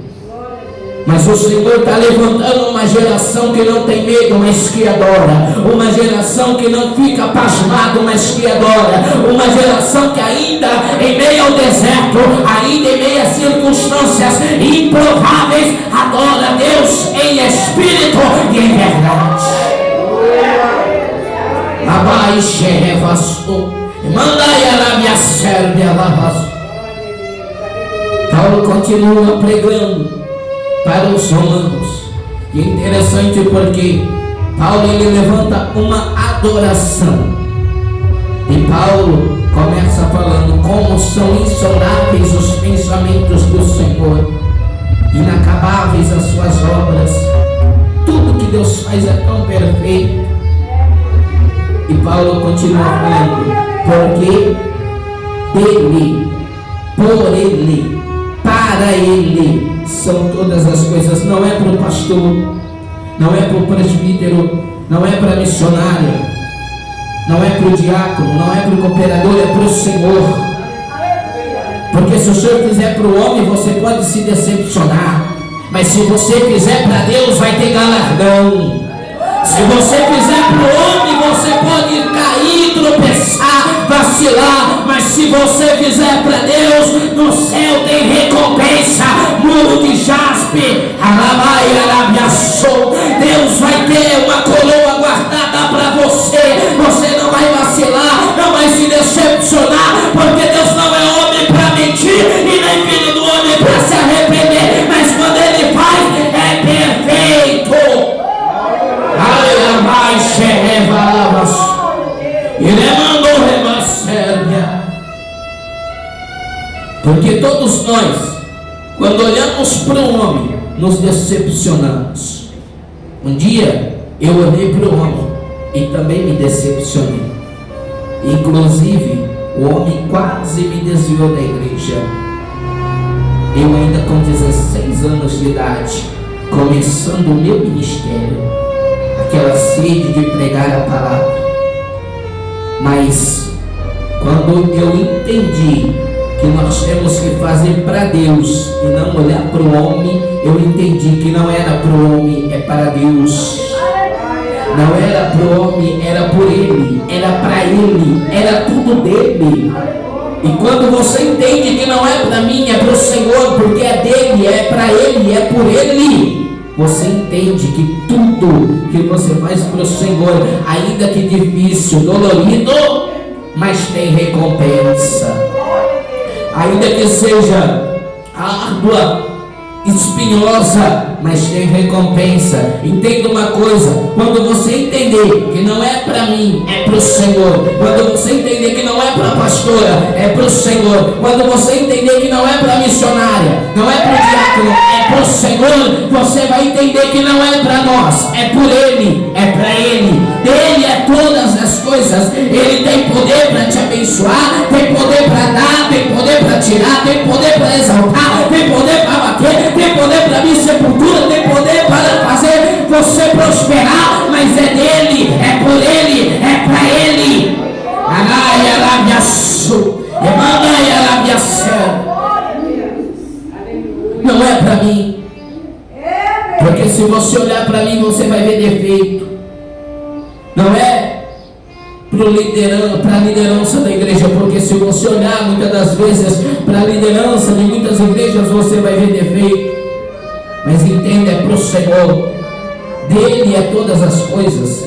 Mas o Senhor está levantando uma geração que não tem medo, mas que adora. Uma geração que não fica pasmado, mas que adora. Uma geração que ainda em meio ao deserto, ainda em meio a circunstâncias improváveis, adora a Deus em espírito e em verdade. Abaixe revassou, mandai a minha sérvia lavassou. Paulo continua pregando para os romanos. E é interessante porque Paulo ele levanta uma adoração. E Paulo começa falando como são insondáveis os pensamentos do Senhor, inacabáveis as suas obras. Tudo que Deus faz é tão perfeito. E Paulo continua falando: porque dele, por ele, para ele são todas as coisas. Não é para o pastor, não é para o presbítero, não é para a missionária, não é para o diácono, não é para o cooperador, é para o Senhor. Porque se o Senhor fizer para o homem, você pode se decepcionar, mas se você fizer para Deus, vai ter galardão. Se você fizer para o homem, você pode cair, tropeçar, vacilar, mas se você fizer para Deus, no céu tem recompensa. Muro de jaspe, Deus vai ter uma coroa guardada para você. Você não vai vacilar, não vai se decepcionar, porque Deus não é homem para mentir e nem filho do homem para se arrepender. Mas quando Ele faz, é perfeito. Porque todos nós, quando olhamos para o homem, nos decepcionamos. Um dia eu olhei para o homem e também me decepcionei. Inclusive o homem quase me desviou da igreja. Eu ainda com 16 anos de idade, começando o meu ministério, aquela sede de pregar a palavra. Mas quando eu entendi que nós temos que fazer para Deus e não olhar para o homem, eu entendi que não era para o homem, é para Deus. Não era para o homem, era por Ele, era para Ele, era tudo dele. E quando você entende que não é para mim, é para o Senhor, porque é dele, é para Ele, é por Ele, você entende que tudo que você faz para o Senhor, ainda que difícil, dolorido, mas tem recompensa. Ainda que seja árdua, espinhosa, mas tem recompensa. Entenda uma coisa: quando você entender que não é para mim, é para o Senhor. Quando você entender que não é para a pastora, é para o Senhor. Quando você entender que não é para a missionária, não é para o diácono, é para o Senhor, você vai entender que não é para nós, é por Ele, é para Ele. Dele é todas as coisas. Ele tem poder para te abençoar, tem poder para dar, tem poder para tirar, tem poder para exaltar, tem poder para bater, tem poder para abrir sepultura, tem poder para fazer você prosperar, mas é dele, é por ele, é para ele. Não é para mim, porque se você olhar para mim, você vai ver defeito. Não é para a liderança da igreja, porque se você olhar muitas das vezes para a liderança de muitas igrejas, você vai ver defeito. Mas entenda, é para o Senhor. Dele é todas as coisas,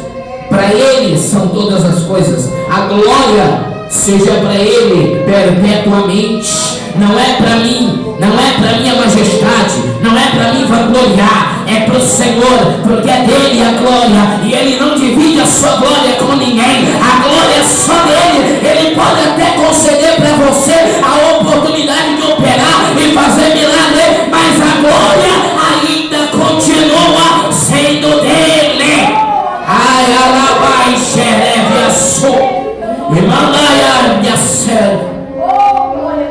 para Ele são todas as coisas. A glória seja para Ele perpetuamente. Não é para mim, não é para minha majestade, não é para mim vangloriar, é para o Senhor, porque é dele a glória, e Ele não divide a sua glória com ninguém. A glória é só dele. Ele pode até conceder para você a oportunidade de operar e fazer milagre, mas a glória ainda continua sendo dele. Ai, alabai, xereve, açô, e mandai, arbiacer.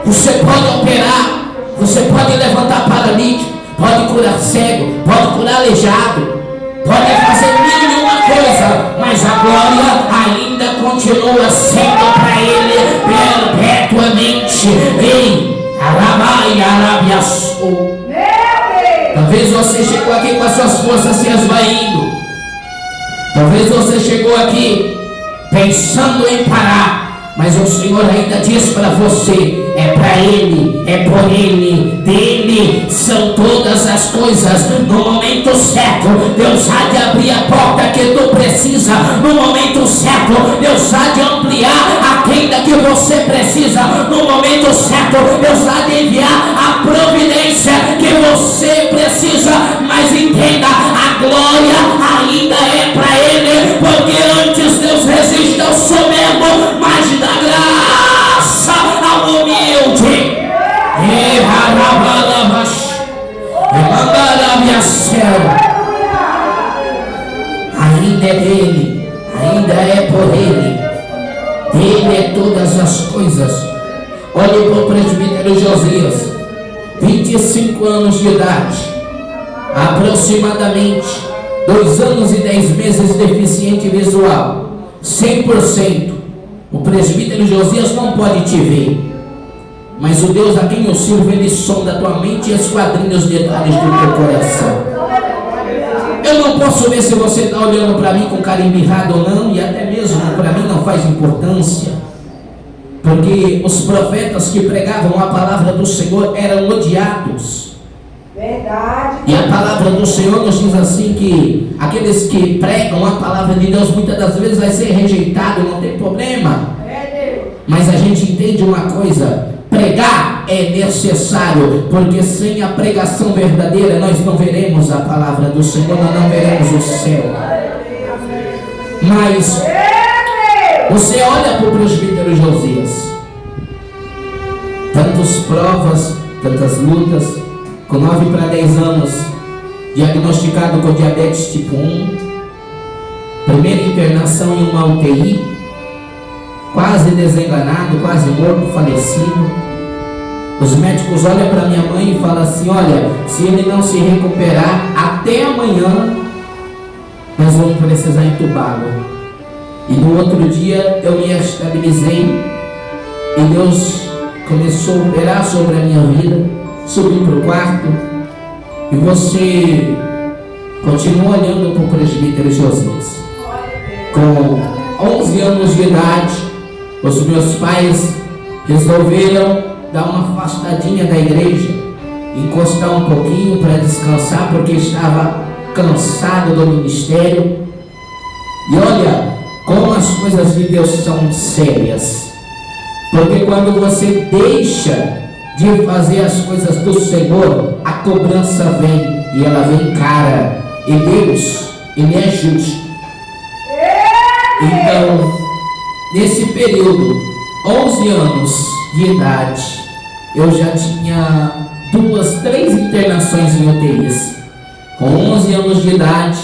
Você pode operar, você pode levantar paralítico, pode curar cego, pode curar aleijado, pode fazer mil e uma coisa, mas a glória ainda continua sendo para Ele perpetuamente. Ei, arabai, arabiaçou. Talvez você chegou aqui com as suas forças se esvaindo. Talvez você chegou aqui pensando em parar. Mas o Senhor ainda diz para você: é para Ele, é por Ele, dele são todas as coisas. No momento certo, Deus há de abrir a porta que tu precisa. No momento certo, Deus há de ampliar a tenda que você precisa. No momento certo, Deus há de enviar a providência que você precisa. Mas entenda, a glória ainda é para Ele, porque antes Deus resiste ao soberbo, mas dá graça ao humilde. Ainda é dele, ainda é por ele, dele é todas as coisas. Olhe para o presbítero Josias, 25 anos de idade, aproximadamente 2 anos e 10 meses, deficiente visual, 100%. O presbítero Josias não pode te ver, mas o Deus a quem eu sirvo, Ele sonda a tua mente e esquadrinha os detalhes do teu coração. Eu não posso ver se você está olhando para mim com carinho mirrado ou não, e até mesmo para mim não faz importância, porque os profetas que pregavam a palavra do Senhor eram odiados. Verdade. E a palavra do Senhor nos diz assim que aqueles que pregam a palavra de Deus muitas das vezes vai ser rejeitado, não tem problema. Mas a gente entende uma coisa: pregar é necessário, porque sem a pregação verdadeira nós não veremos a palavra do Senhor, nós não veremos o céu. Mas você olha para o presbítero Josias, tantas provas, tantas lutas, com 9 para 10 anos, diagnosticado com diabetes tipo 1, primeira internação em uma UTI, quase desenganado, quase morto, falecido. Os médicos olham para minha mãe e falam assim: olha, se ele não se recuperar até amanhã, nós vamos precisar entubá-lo. E no outro dia eu me estabilizei e Deus começou a operar sobre a minha vida. Subi para o quarto e você continua olhando para o presbítero Josias. Com 11 anos de idade, os meus pais resolveram dar uma afastadinha da igreja, encostar um pouquinho para descansar, porque estava cansado do ministério. E olha como as coisas de Deus são sérias, porque quando você deixa de fazer as coisas do Senhor, a cobrança vem, e ela vem cara. E Deus, Ele é justo. Então, nesse período, 11 anos de idade, eu já tinha 2, 3 internações em UTIs. Com 11 anos de idade,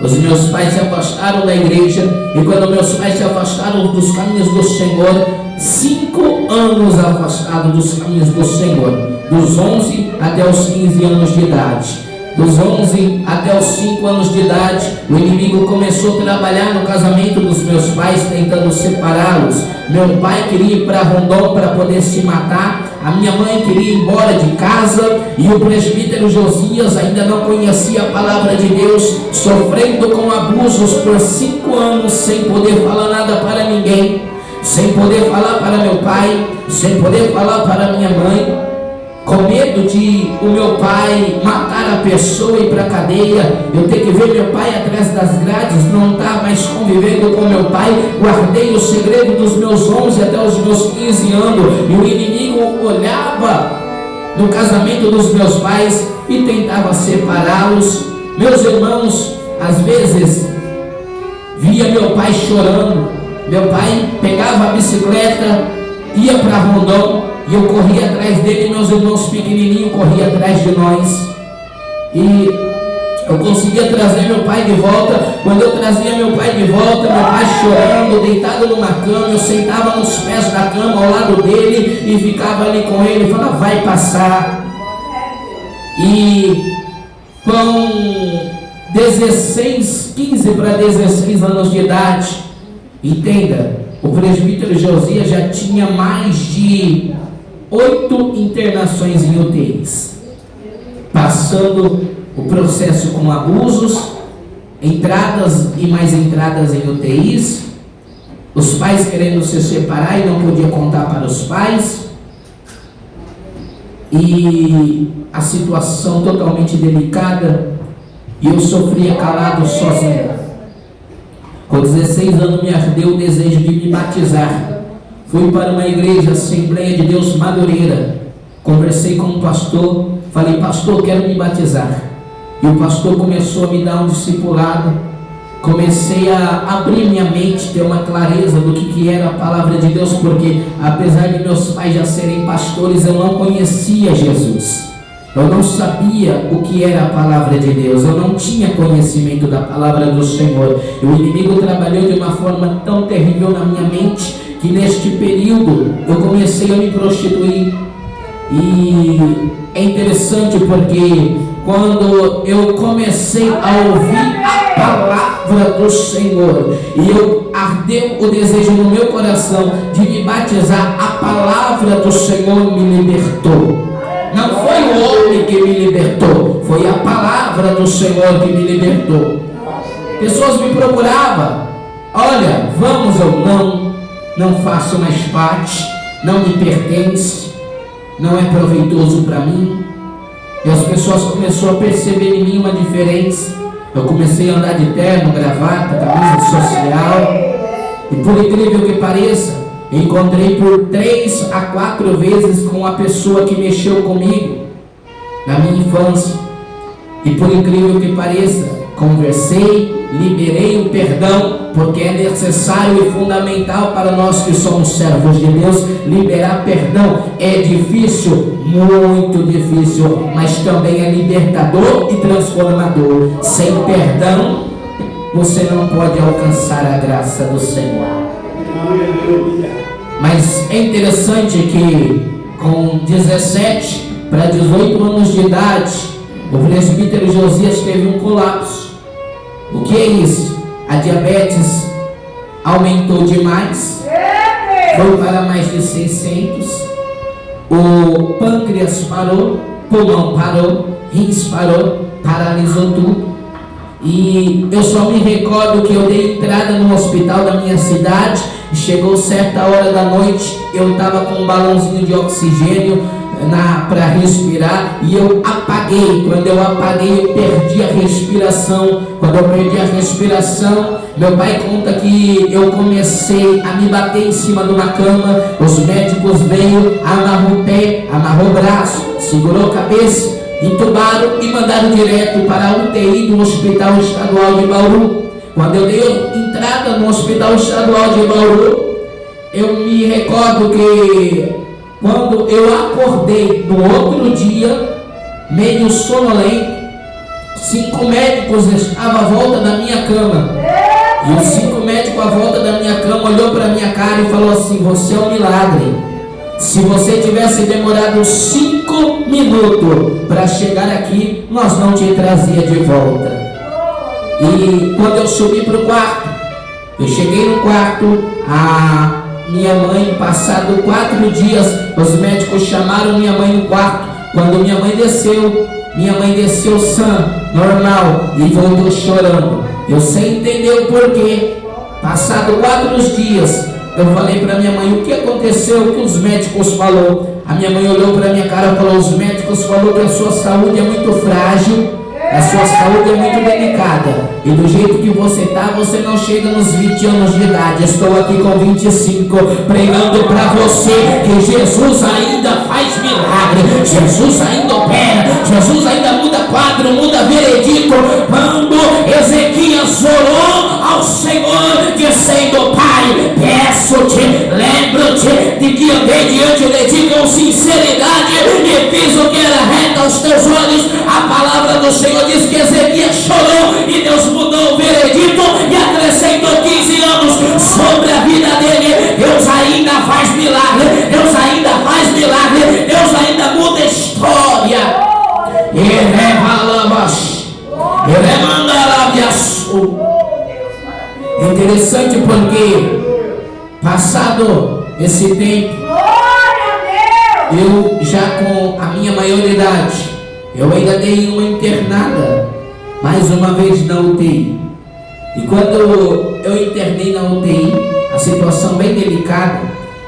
os meus pais se afastaram da igreja, e quando meus pais se afastaram dos caminhos do Senhor, 5 anos afastados dos caminhos do Senhor, dos 11 até os 15 anos de idade. Dos 11 até os 5 anos de idade, o inimigo começou a trabalhar no casamento dos meus pais, tentando separá-los. Meu pai queria ir para Rondon para poder se matar, a minha mãe queria ir embora de casa, e o presbítero Josias ainda não conhecia a palavra de Deus, sofrendo com abusos por 5 anos, sem poder falar nada para ninguém, sem poder falar para meu pai, sem poder falar para minha mãe, com medo de o meu pai matar a pessoa e ir para a cadeia, eu ter que ver meu pai atrás das grades, não estar mais convivendo com meu pai. Guardei o segredo dos meus 11 até os meus 15 anos, e o inimigo olhava no casamento dos meus pais e tentava separá-los. Meus irmãos, às vezes, via meu pai chorando. Meu pai pegava a bicicleta, ia para Rondon, e eu corria atrás dele, meus irmãos pequenininhos corriam atrás de nós. E eu conseguia trazer meu pai de volta. Quando eu trazia meu pai de volta, meu pai chorando, deitado numa cama, eu sentava nos pés da cama ao lado dele e ficava ali com ele e falava: vai passar. E com 15 para 16 anos de idade, entenda, o presbítero Josias já tinha mais de 8 internações em UTIs, passando o processo com abusos, entradas e mais entradas em UTIs, os pais querendo se separar e não podia contar para os pais, e a situação totalmente delicada, e eu sofria calado sozinho. Com 16 anos me ardeu o desejo de me batizar. Fui para uma igreja, Assembleia de Deus Madureira. Conversei com um pastor, falei: pastor, quero me batizar. E o pastor começou a me dar um discipulado. Comecei a abrir minha mente, ter uma clareza do que era a palavra de Deus, porque apesar de meus pais já serem pastores, eu não conhecia Jesus. Eu não sabia o que era a palavra de Deus, eu não tinha conhecimento da palavra do Senhor. E o inimigo trabalhou de uma forma tão terrível na minha mente, que neste período eu comecei a me prostituir. E é interessante porque quando eu comecei a ouvir a palavra do Senhor, e eu ardeu o desejo no meu coração de me batizar, a palavra do Senhor me libertou. Não foi o homem que me libertou, foi a palavra do Senhor que me libertou. Pessoas me procuravam: olha, vamos ou não faço mais parte, não me pertence, não é proveitoso para mim. E as pessoas começaram a perceber em mim uma diferença. Eu comecei a andar de terno, gravata, camisa social, e por incrível que pareça, encontrei por 3 a 4 vezes com a pessoa que mexeu comigo na minha infância. E por incrível que pareça, conversei, liberei o perdão, porque é necessário e fundamental para nós que somos servos de Deus. Liberar perdão é difícil, muito difícil, mas também é libertador e transformador. Sem perdão, você não pode alcançar a graça do Senhor. Mas é interessante que com 17 para 18 anos de idade, o presbítero Josias teve um colapso. O que é isso? A diabetes aumentou demais, foi para mais de 600, o pâncreas parou, pulmão parou, rins parou, paralisou tudo. E eu só me recordo que eu dei entrada no hospital da minha cidade. Chegou certa hora da noite, eu estava com um balãozinho de oxigênio para respirar e eu apaguei. Quando eu apaguei, eu perdi a respiração. Quando eu perdi a respiração, meu pai conta que eu comecei a me bater em cima de uma cama. Os médicos veio, amarrou o pé, amarrou o braço, segurou a cabeça, entubaram e mandaram direto para a UTI do Hospital Estadual de Bauru. Quando eu dei entrada no Hospital Estadual de Bauru, eu me recordo que quando eu acordei no outro dia, meio sonolento, 5 médicos estavam à volta da minha cama. E os 5 médicos à volta da minha cama olhou para a minha cara e falou assim: você é um milagre. Se você tivesse demorado 5 minutos para chegar aqui, nós não te trazia de volta. E quando eu subi para o quarto, eu cheguei no quarto, a minha mãe, passado 4 dias, os médicos chamaram minha mãe no quarto. Quando minha mãe desceu sã, normal, e voltou chorando. Eu sem entender o porquê. Passado 4 dias, eu falei para minha mãe: o que aconteceu, o que os médicos falou? A minha mãe olhou para minha cara e falou: os médicos falaram que a sua saúde é muito frágil, a sua saúde é muito delicada, e do jeito que você está, você não chega nos 20 anos de idade. Estou aqui com 25, pregando para você que Jesus ainda faz milagre, Jesus ainda opera, Jesus ainda muda quadro, muda veredito. Quando Ezequias orou ao Senhor, dizendo: Pai, peço-te, lembro-te de que andei diante de ti com sinceridade e fiz o que era reto aos teus olhos. A palavra do Senhor diz que Ezequias chorou e Deus mudou o veredito e acrescentou 15 anos sobre a vida dele. Deus ainda faz milagre, Deus ainda faz milagre, Deus ainda muda a história. É interessante porque, passado esse tempo, eu já com a minha maioridade, eu ainda dei uma internada, mais uma vez na UTI. E quando eu internei na UTI, a situação bem delicada,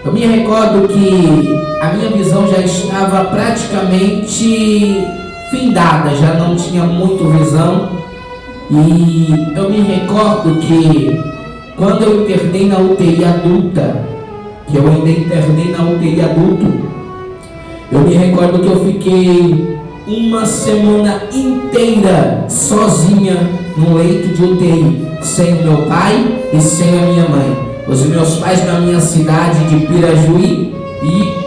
eu me recordo que a minha visão já estava praticamente findada, já não tinha muito visão. E eu me recordo que quando eu internei na UTI adulta, que eu ainda internei na UTI adulto, eu me recordo que eu fiquei uma semana inteira sozinha no leito de UTI, sem meu pai e sem a minha mãe. Os meus pais na minha cidade de Pirajuí e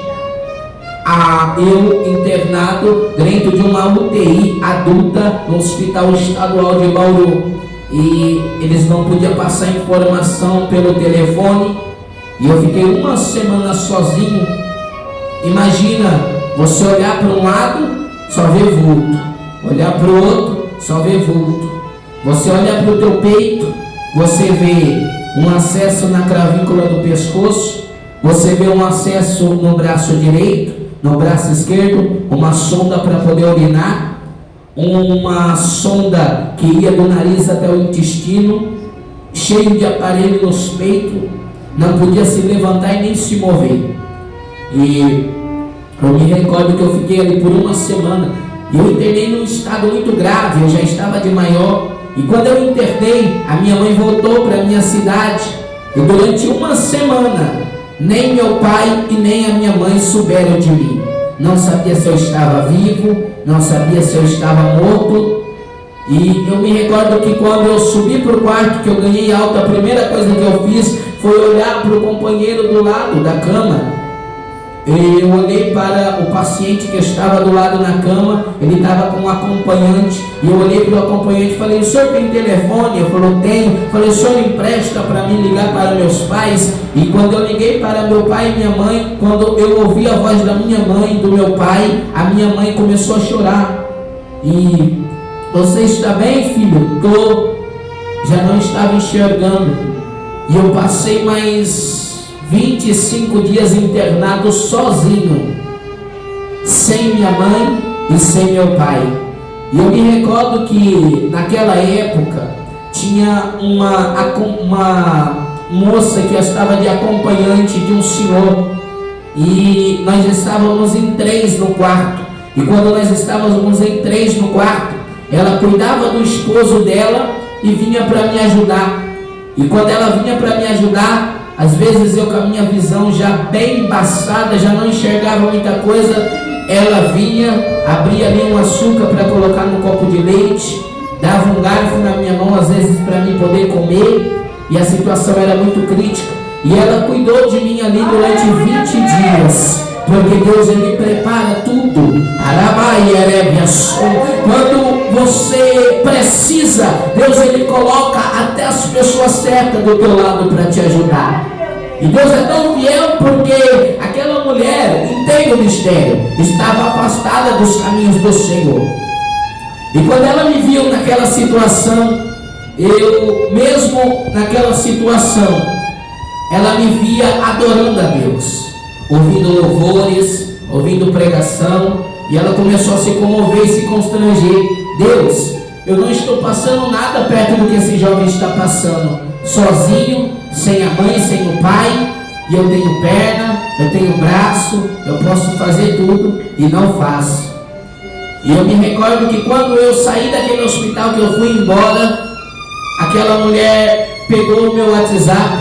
eu internado dentro de uma UTI adulta no Hospital Estadual de Bauru. E eles não podiam passar informação pelo telefone. E eu fiquei uma semana sozinho. Imagina, você olhar para um lado, só vê vulto. Olhar para o outro, só vê vulto. Você olha para o teu peito, você vê um acesso na cravícula do pescoço. Você vê um acesso no braço direito, no braço esquerdo, uma sonda para poder urinar, uma sonda que ia do nariz até o intestino, cheio de aparelho nos peitos, não podia se levantar e nem se mover. E eu me recordo que eu fiquei ali por uma semana. Eu internei num estado muito grave, eu já estava de maior. E quando eu internei, a minha mãe voltou para a minha cidade. E durante uma semana, nem meu pai e nem a minha mãe souberam de mim. Não sabia se eu estava vivo, não sabia se eu estava morto. E eu me recordo que quando eu subi para o quarto, que eu ganhei alta, a primeira coisa que eu fiz foi olhar para o companheiro do lado da cama. Eu olhei para o paciente que estava do lado na cama, ele estava com um acompanhante, e eu olhei para o acompanhante e falei: o senhor tem telefone? Ele falou: tenho. Eu falei: o senhor empresta para mim ligar para meus pais? E quando eu liguei para meu pai e minha mãe, quando eu ouvi a voz da minha mãe e do meu pai, a minha mãe começou a chorar. E: você está bem, filho? Tô. Já não estava enxergando. E eu passei mais 25 dias internado sozinho, sem minha mãe e sem meu pai. E eu me recordo que naquela época tinha uma moça que estava de acompanhante de um senhor, e nós estávamos em 3 no quarto. E quando nós estávamos em 3 no quarto, ela cuidava do esposo dela e vinha para me ajudar. E quando ela vinha para me ajudar, às vezes eu com a minha visão já bem embaçada, já não enxergava muita coisa, ela vinha, abria ali um açúcar para colocar no copo de leite, dava um garfo na minha mão às vezes para mim poder comer, e a situação era muito crítica. E ela cuidou de mim ali durante 20 dias, porque Deus ele prepara tudo. Quando você precisa, Deus ele coloca até as pessoas certas do teu lado para te ajudar. E Deus é tão fiel porque aquela mulher, entende o mistério, estava afastada dos caminhos do Senhor. E quando ela me viu naquela situação, eu mesmo naquela situação, ela me via adorando a Deus, ouvindo louvores, ouvindo pregação, e ela começou a se comover e se constranger. Deus, eu não estou passando nada perto do que esse jovem está passando, sozinho, sem a mãe, sem o pai, e eu tenho perna, eu tenho braço, eu posso fazer tudo e não faço. E eu me recordo que quando eu saí daquele hospital que eu fui embora, aquela mulher pegou o meu WhatsApp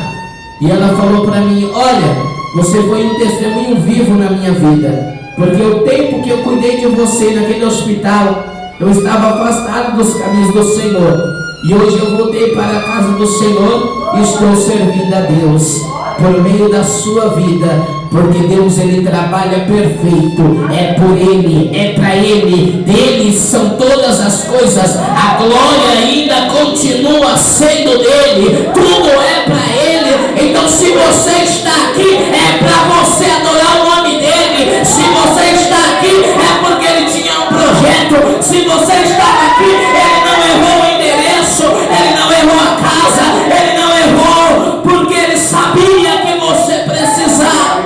e ela falou para mim: olha, você foi um testemunho vivo na minha vida, porque o tempo que eu cuidei de você naquele hospital, eu estava afastado dos caminhos do Senhor, e hoje eu voltei para a casa do Senhor e estou servindo a Deus por meio da sua vida, porque Deus ele trabalha perfeito, é por Ele, é para Ele, dele são todas as coisas, a glória ainda continua sendo dele, tudo é para Ele. Então se você está aqui, é para você adorar o nome dele. Se você está aqui, é porque ele tinha um projeto. Se você está aqui, ele não errou o endereço, ele não errou a casa, ele não errou, porque ele sabia que você precisava.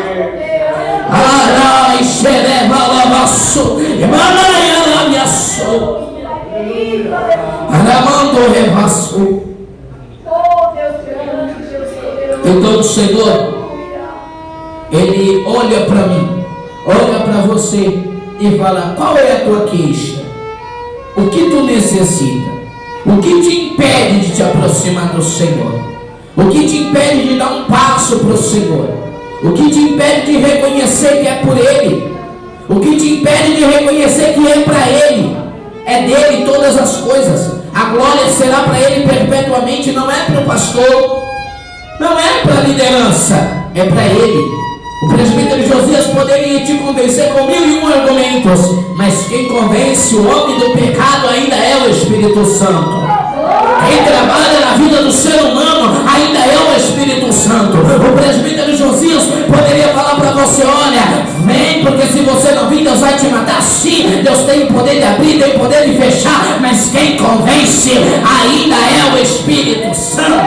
Então o Senhor, Ele olha para mim, olha para você e fala: qual é a tua queixa? O que tu necessita? O que te impede de te aproximar do Senhor? O que te impede de dar um passo para o Senhor? O que te impede de reconhecer que é por Ele? O que te impede de reconhecer que é para Ele? É dele todas as coisas. A glória será para Ele perpetuamente. Não é para o pastor, não é para a liderança, é para Ele. O presbítero Josias poderia te convencer com 1001 argumentos, mas quem convence o homem do pecado ainda é o Espírito Santo. Quem trabalha na vida do ser humano ainda é o Espírito Santo. O presbítero Josias poderia falar para você: olha, vem, porque se você não vir, Deus vai te matar. Sim, Deus tem o poder de abrir, tem o poder de fechar, mas quem convence ainda é o Espírito Santo.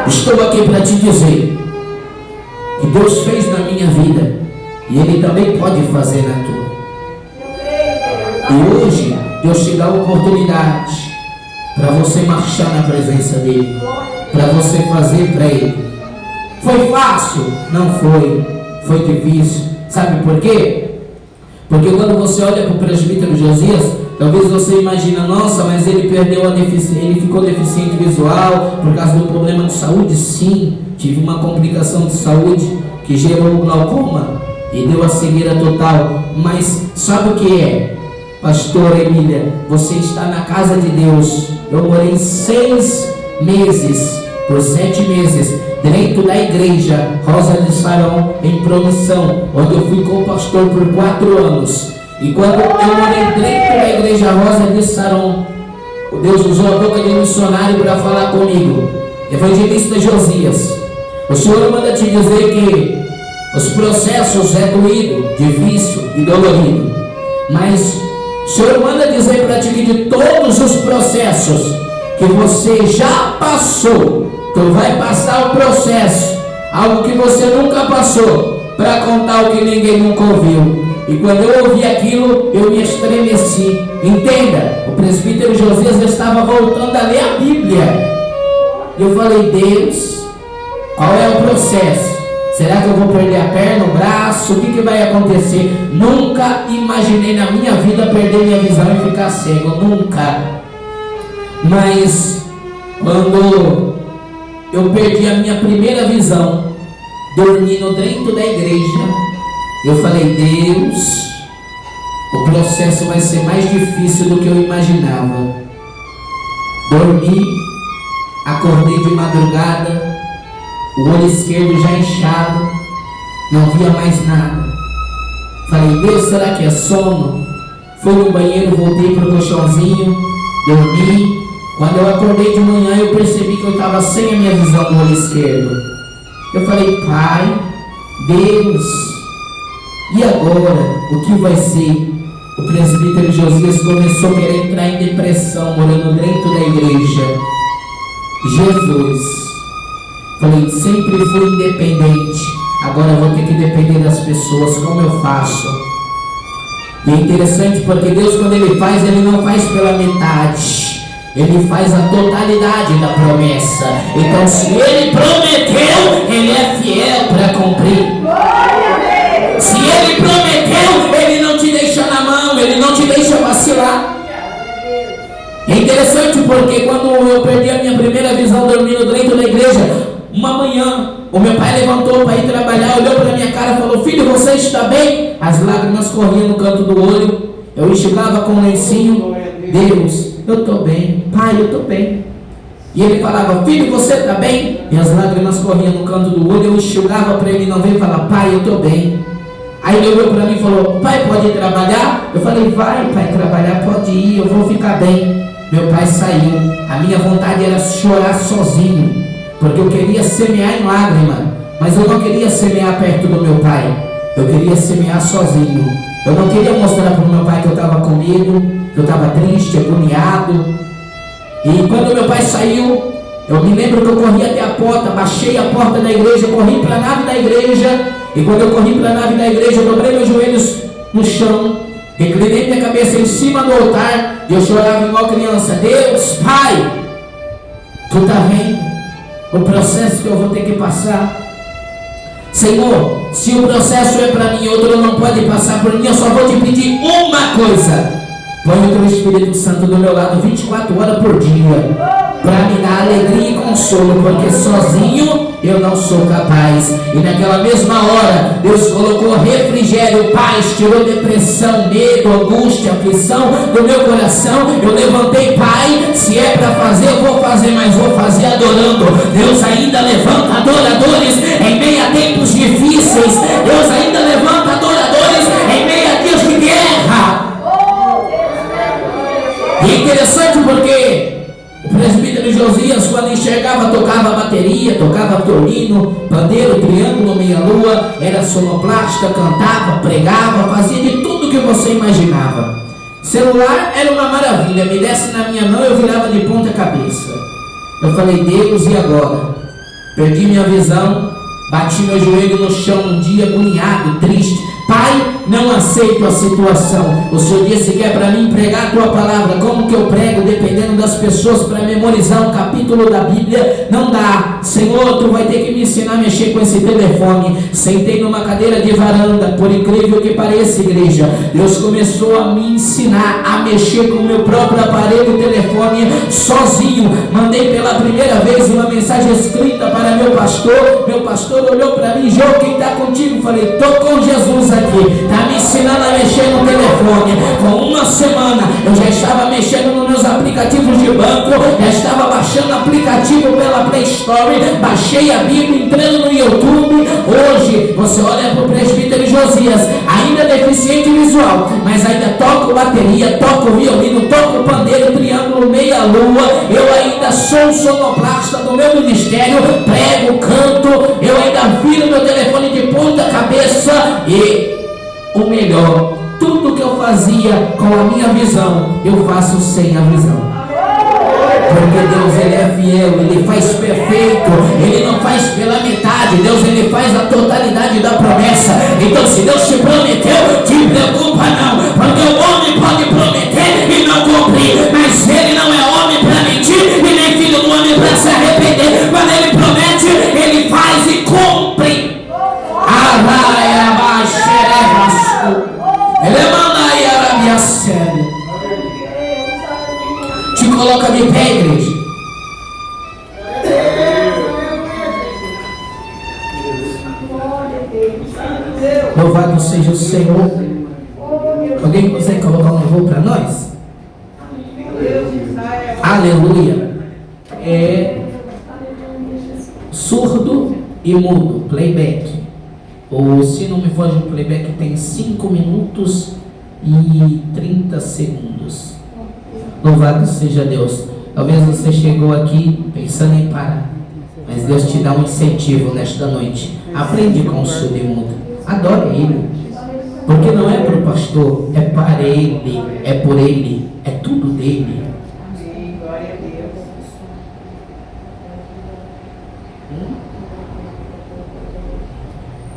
Estou aqui para te dizer que Deus fez na minha vida e Ele também pode fazer na tua. E hoje Deus te dá a oportunidade para você marchar na presença dEle, para você fazer para Ele. Foi fácil? Não foi. Foi difícil. Sabe por quê? Porque quando você olha para o presbítero Josias, talvez você imagina: nossa, mas ele perdeu a deficiência, ele ficou deficiente visual por causa do problema de saúde. Sim, tive uma complicação de saúde que gerou o glaucoma e deu a cegueira total. Mas sabe o que é? Pastor Emília, você está na casa de Deus. Eu morei 6 meses por 7 meses dentro da igreja Rosa de Saron, em Promissão, onde eu fui co-pastor por 4 anos. E quando eu morei dentro da igreja Rosa de Saron, Deus usou a boca de um missionário para falar comigo. Evangelista Josias, o Senhor manda te dizer que os processos é doído, difícil e dolorido, mas o Senhor manda dizer para ti que de todos os processos que você já passou, tu vai passar o processo, algo que você nunca passou, para contar o que ninguém nunca ouviu. E quando eu ouvi aquilo, eu me estremeci. Entenda, o presbítero Josias estava voltando a ler a Bíblia. Eu falei, Deus, qual é o processo? Será que eu vou perder a perna, o braço? O que vai acontecer? Nunca imaginei na minha vida perder minha visão e ficar cego, nunca. Mas quando eu perdi a minha primeira visão, dormindo dentro da igreja, eu falei, Deus, o processo vai ser mais difícil do que eu imaginava. Dormi, acordei de madrugada, o olho esquerdo já inchado, não via mais nada. Falei, Deus, será que é sono? Fui no banheiro, voltei para o colchãozinho, dormi. Quando eu acordei de manhã, eu percebi que eu estava sem a minha visão no olho esquerdo. Eu falei, Pai, Deus, e agora? O que vai ser? O presbítero Josias começou a querer entrar em depressão, morando dentro da igreja. Jesus, falei, sempre fui independente, agora vou ter que depender das pessoas. Como eu faço? E é interessante porque Deus, quando Ele faz, Ele não faz pela metade, Ele faz a totalidade da promessa. Então, se Ele prometeu, Ele é fiel para cumprir. Se Ele prometeu, Ele não te deixa na mão, Ele não te deixa vacilar. É interessante porque quando eu perdi a minha primeira visão dormindo dentro da igreja, uma manhã, o meu pai levantou para ir trabalhar, olhou para minha cara e falou, filho, você está bem? As lágrimas corriam no canto do olho, eu enxugava com um lencinho. Deus, eu estou bem. Pai, eu estou bem. E ele falava, filho, você está bem? E as lágrimas corriam no canto do olho, eu enxugava para ele não ver e falar, pai, eu estou bem. Aí ele olhou para mim e falou, pai, pode ir trabalhar? Eu falei, vai, pai, trabalhar, pode ir, eu vou ficar bem. Meu pai saiu, a minha vontade era chorar sozinho, porque eu queria semear em lágrima, mas eu não queria semear perto do meu pai, eu queria semear sozinho. Eu não queria mostrar para o meu pai que eu estava com medo, que eu estava triste, agoniado. E quando meu pai saiu, eu me lembro que eu corri até a porta, baixei a porta da igreja, corri para a nave da igreja, e quando eu corri para a nave da igreja, eu dobrei meus joelhos no chão, reclinei minha cabeça em cima do altar, e eu chorava igual criança. Deus, Pai, Tu está vendo o processo que eu vou ter que passar? Senhor, se o processo é para mim, outro não pode passar por mim, eu só vou te pedir uma coisa: põe o Teu Espírito Santo do meu lado 24 horas por dia, para me dar alegria e consolo, porque sozinho eu não sou capaz. E naquela mesma hora, Deus colocou refrigério, paz, tirou depressão, medo, angústia, aflição do meu coração. Eu levantei, Pai, se é para fazer, eu vou fazer, mas vou fazer adorando. Deus ainda levanta adoradores em meio a tempos difíceis. Deus ainda levanta adoradores em meio a dias de guerra. E é interessante porque o presbítero Josias, quando enxergava, tocava bateria, tocava violino, pandeiro, triângulo, meia-lua, era sonoplasta, cantava, pregava, fazia de tudo que você imaginava. Celular era uma maravilha, me desse na minha mão, eu virava de ponta cabeça. Eu falei, Deus, e agora? Perdi minha visão, bati meu joelho no chão um dia agoniado, triste. Pai, não aceito a situação. O Senhor disse que é para mim pregar a Tua palavra. Como que eu prego? Dependendo das pessoas, para memorizar um capítulo da Bíblia, não dá. Senhor, Tu vai ter que me ensinar a mexer com esse telefone. Sentei numa cadeira de varanda, por incrível que pareça, igreja, Deus começou a me ensinar a mexer com o meu próprio aparelho telefone sozinho. Mandei pela primeira vez uma mensagem escrita para meu pastor olhou para mim, João, quem está contigo? Falei, estou com Jesus aqui, está me ensinando a mexer no telefone. Com uma semana eu já estava mexendo nos meus aplicativos aplicativos de banco, já estava baixando aplicativo pela Play Store, baixei a Bíblia, entrando no YouTube. Hoje, você olha para o presbítero Josias, ainda deficiente visual, mas ainda toco bateria, toco violino, toco pandeiro, triângulo, meia lua. Eu ainda sou sonoplasta do meu ministério, prego, canto, eu ainda viro meu telefone de ponta cabeça e o melhor, tudo que eu fazia com a minha visão, eu faço sem a visão. Porque Deus, Ele é fiel, Ele faz perfeito, Ele não faz pela metade. Deus, Ele faz a totalidade da promessa. Então, se Deus te prometeu, te preocupa não, porque o homem pode prometer e não cumprir, mas Ele não é homem para mentir e nem filho do homem para se arrepender. Quando Ele promete, Ele faz e cumpre. Arraia, baixeira, Ele manda aí a minha série. Te coloca de pé, igreja. Louvado seja o Senhor. Alguém consegue colocar um louvor para nós? Aleluia. É surdo e mudo, playback. Ou se não me foge, o playback tem 5 minutos e 30 segundos. Louvado seja Deus. Talvez você chegou aqui pensando em parar, mas Deus te dá um incentivo nesta noite. Aprende com o surdo e mudo. Adore Ele. Porque não é para o pastor, é para Ele, é por Ele, é tudo dele.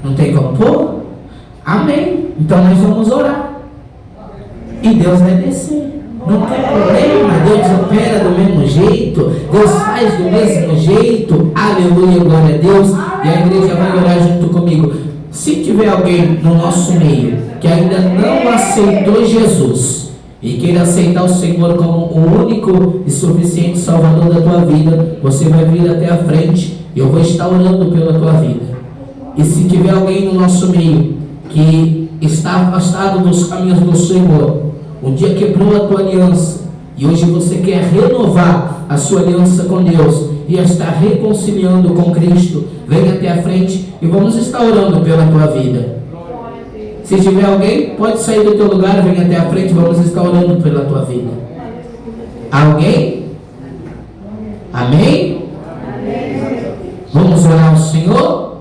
Não tem como pôr? Amém. Então nós vamos orar. E Deus vai descer. Não tem problema. Deus opera do mesmo jeito. Deus faz do mesmo jeito. Aleluia, glória a Deus. E a igreja vai orar junto comigo. Se tiver alguém no nosso meio que ainda não aceitou Jesus e queira aceitar o Senhor como o único e suficiente Salvador da tua vida, você vai vir até a frente e eu vou estar orando pela tua vida. E se tiver alguém no nosso meio que está afastado dos caminhos do Senhor, um dia quebrou a tua aliança e hoje você quer renovar a sua aliança com Deus e está reconciliando com Cristo, vem até a frente e vamos estar orando pela tua vida. Se tiver alguém, pode sair do teu lugar, vem até a frente, vamos estar orando pela tua vida. Alguém? Amém? Vamos orar ao Senhor?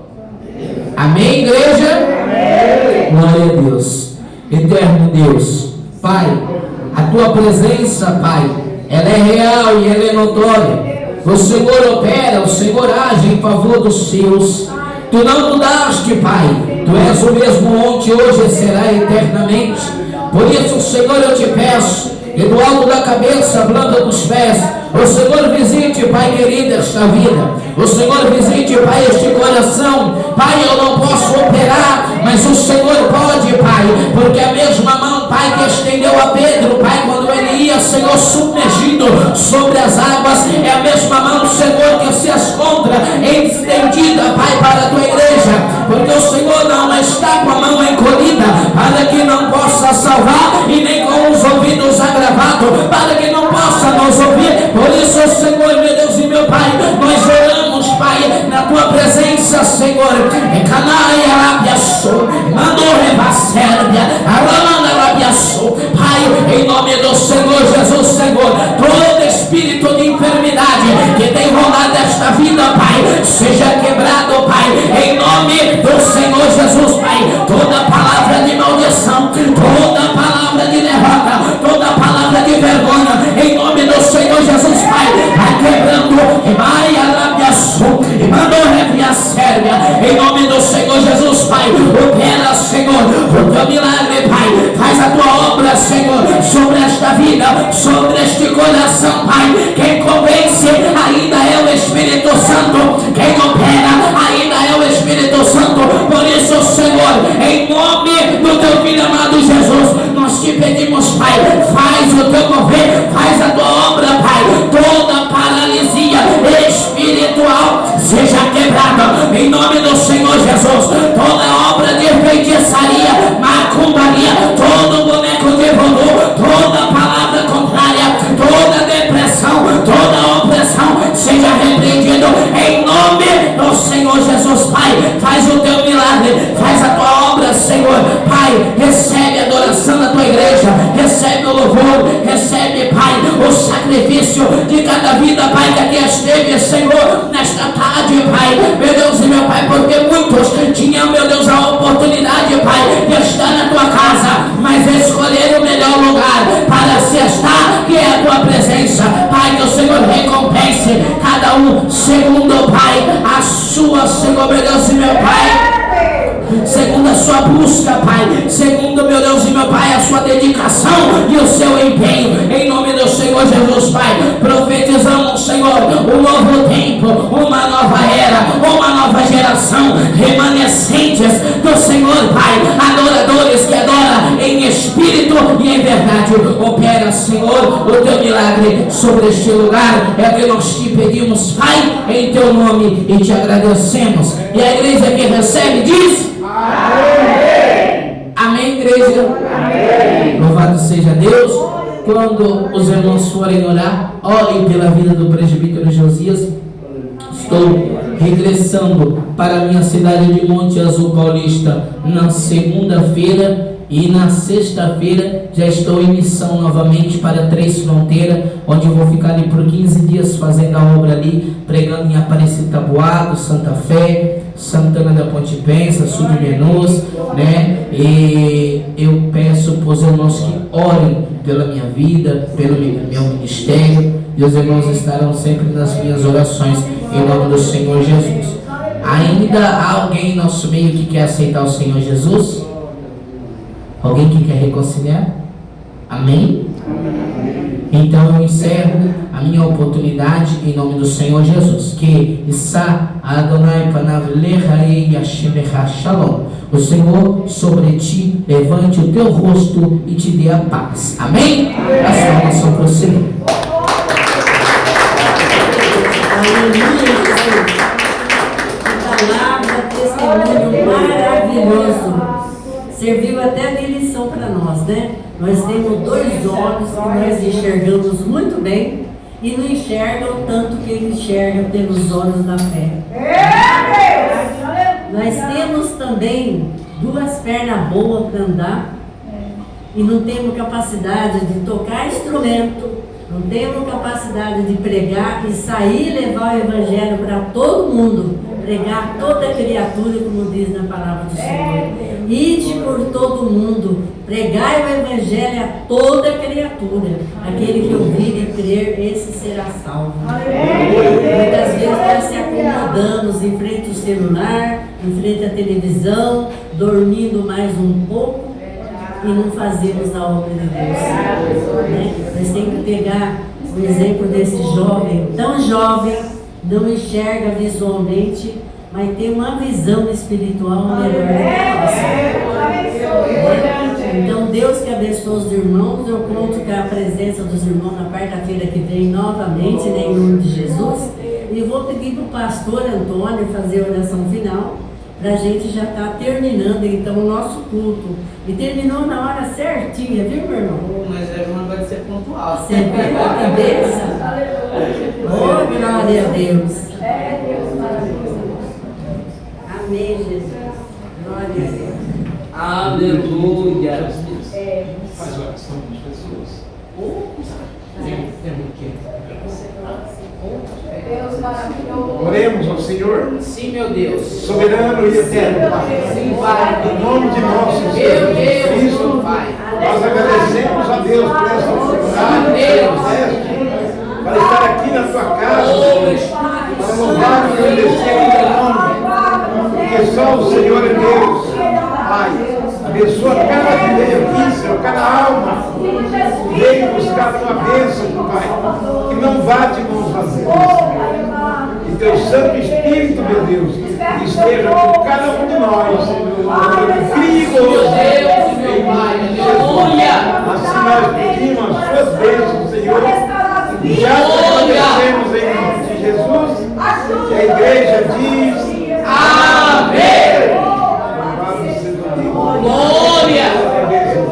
Amém, igreja? Amém. Glória a Deus. Eterno Deus, Pai, a tua presença, Pai, ela é real e ela é notória. O Senhor opera, o Senhor age em favor dos seus. Tu não mudaste, Pai. Tu és o mesmo ontem, hoje e será eternamente. Por isso, Senhor, eu te peço, e do alto da cabeça, planta dos pés, o Senhor visite, Pai querido, esta vida. O Senhor visite, Pai, este coração. Pai, eu não posso operar, mas o Senhor pode, Pai, porque a mesma mão, Pai, que estendeu a Pedro, Pai, quando ele ia, Senhor, submergido sobre as águas, é a mesma mão, Senhor, que se encontra estendida, Pai, para a tua igreja, porque o Senhor não está com a mão encolhida, para que não possa salvar, e nem com os ouvidos agravados, para que não possa nos ouvir. Por isso, Senhor, meu Deus e meu Pai, nós oramos, Pai, na tua presença, Senhor. Pai, em nome do Senhor Jesus, Senhor, todo espírito de enfermidade que tem rolado esta vida, Pai, seja quebrado, Pai, em nome do Senhor Jesus, Pai. Toda palavra de maldição, toda palavra de derrota, toda palavra de vergonha, em nome do Senhor Jesus, Pai, vai quebrando, vai arabiaçu, e mandou reviar Sérvia, em nome do Senhor Jesus, Pai. Opera, Senhor, o teu milagre, Pai, faz a tua obra, Senhor, sobre esta vida, sobre este coração, Pai. Quem convence ainda é o Espírito Santo, quem opera ainda é o Espírito Santo. Por isso, Senhor, em nome do teu filho amado Jesus, nós te pedimos, Pai, faz o teu mover, faz a tua obra, Pai. Toda paralisia espiritual seja quebrada em nome do Senhor Jesus. Toda obra de essa vida, Pai, que aqui esteve, Senhor, nesta tarde, Pai, meu Deus e meu Pai, porque muitos tinham, meu Deus, a oportunidade, Pai, de estar na tua casa, mas escolheram o melhor lugar para se estar, que é a tua presença. Pai, que o Senhor recompense cada um segundo, Pai, a sua, Senhor, meu Deus e meu Pai, segundo a sua busca, Pai, segundo, meu Deus e meu Pai, a sua dedicação e o seu empenho, em nome do Senhor Jesus, Pai. Profetizamos, Senhor, um novo tempo, uma nova era, uma nova geração, remanescentes do Senhor, Pai, adoradores que adoram em espírito e em verdade. Opera, Senhor, o teu milagre sobre este lugar, é o que nós te pedimos, Pai, em teu nome, e te agradecemos. E a igreja que recebe diz: amém. Amém, igreja? Amém. Louvado seja Deus. Quando os irmãos forem orar, orem pela vida do presbítero Josias. Estou regressando para a minha cidade de Monte Azul Paulista na segunda-feira. E na sexta-feira já estou em missão novamente para Três Fronteiras, onde eu vou ficar ali por 15 dias fazendo a obra ali, pregando em Aparecida Taboado, Santa Fé, Santana da Ponte Pensa, Submenus, né? E eu peço para os irmãos que orem pela minha vida, pelo meu ministério, e os irmãos estarão sempre nas minhas orações, em nome do Senhor Jesus. Ainda há alguém em nosso meio que quer aceitar o Senhor Jesus? Alguém que quer reconciliar? Amém? Então eu encerro a minha oportunidade em nome do Senhor Jesus. Que Issa Adonai Panav Lechaei Yashemecha Shalom. O Senhor sobre ti levante o teu rosto e te dê a paz. Amém? A salvação para o Senhor. Palavra, testemunho maravilhoso. Serviu até de lição para nós, né? Nós temos dois olhos que nós enxergamos muito bem e não enxergam tanto que ele enxerga pelos olhos da fé. Nós temos também duas pernas boas para andar e não temos capacidade de tocar instrumento, não temos capacidade de pregar e sair e levar o evangelho para todo mundo, pregar toda criatura, como diz na palavra do Senhor. Ide por todo mundo, pregai o evangelho a toda criatura. Aquele que ouvir e crer, esse será salvo. Muitas vezes nós se acomodamos em frente ao celular, em frente à televisão, dormindo mais um pouco e não fazemos a obra de Deus. Né? Nós temos que pegar o exemplo desse jovem, tão jovem, não enxerga visualmente, mas tem uma visão espiritual melhor do que a nossa. Então Deus que abençoe os irmãos. Eu conto com a presença dos irmãos na quarta-feira que vem novamente, em nome de Jesus. E vou pedir para o pastor Antônio fazer a oração final, para a gente já estar terminando então o nosso culto. E terminou na hora certinha, viu, meu irmão? Mas a irmã vai ser pontual. Você viu a bênção? Oh, glória a Deus. Amém, Jesus. Glória a Deus. Aleluia. Faz oração com as pessoas. Deus maravilhoso. Oremos ao Senhor. Sim, meu Deus. Soberano e eterno Pai. Sim, Pai. Em nome de nosso Meu Senhor Jesus Deus, Cristo, Pai. nós agradecemos a Deus por essa oportunidade, para estar aqui na tua casa, para louvar e agradecer o teu nome, porque só o Senhor é Deus. Pai, abençoa cada que veio aqui, Senhor, cada alma que veio buscar a tua bênção, Pai, que não vá de mãos vazias, Senhor. E teu Santo Espírito, meu Deus, esteja com cada um de nós, crigo, Meu Deus, meu Pai, aleluia. assim nós pedimos as suas bênçãos, Senhor, e já te agradecemos em nome de Jesus, e a igreja diz Amém. louvado seja Deus. Glória. A bênção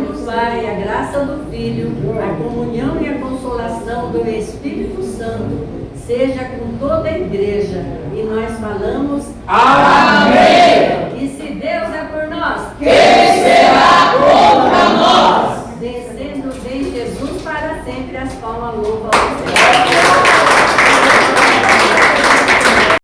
do Pai, a graça do Filho, a comunhão e a consolação do Espírito Santo seja com toda a igreja. E nós falamos Amém. E se Deus é por nós, Quem será contra nós? descendo em Jesus para sempre as palmas louvam.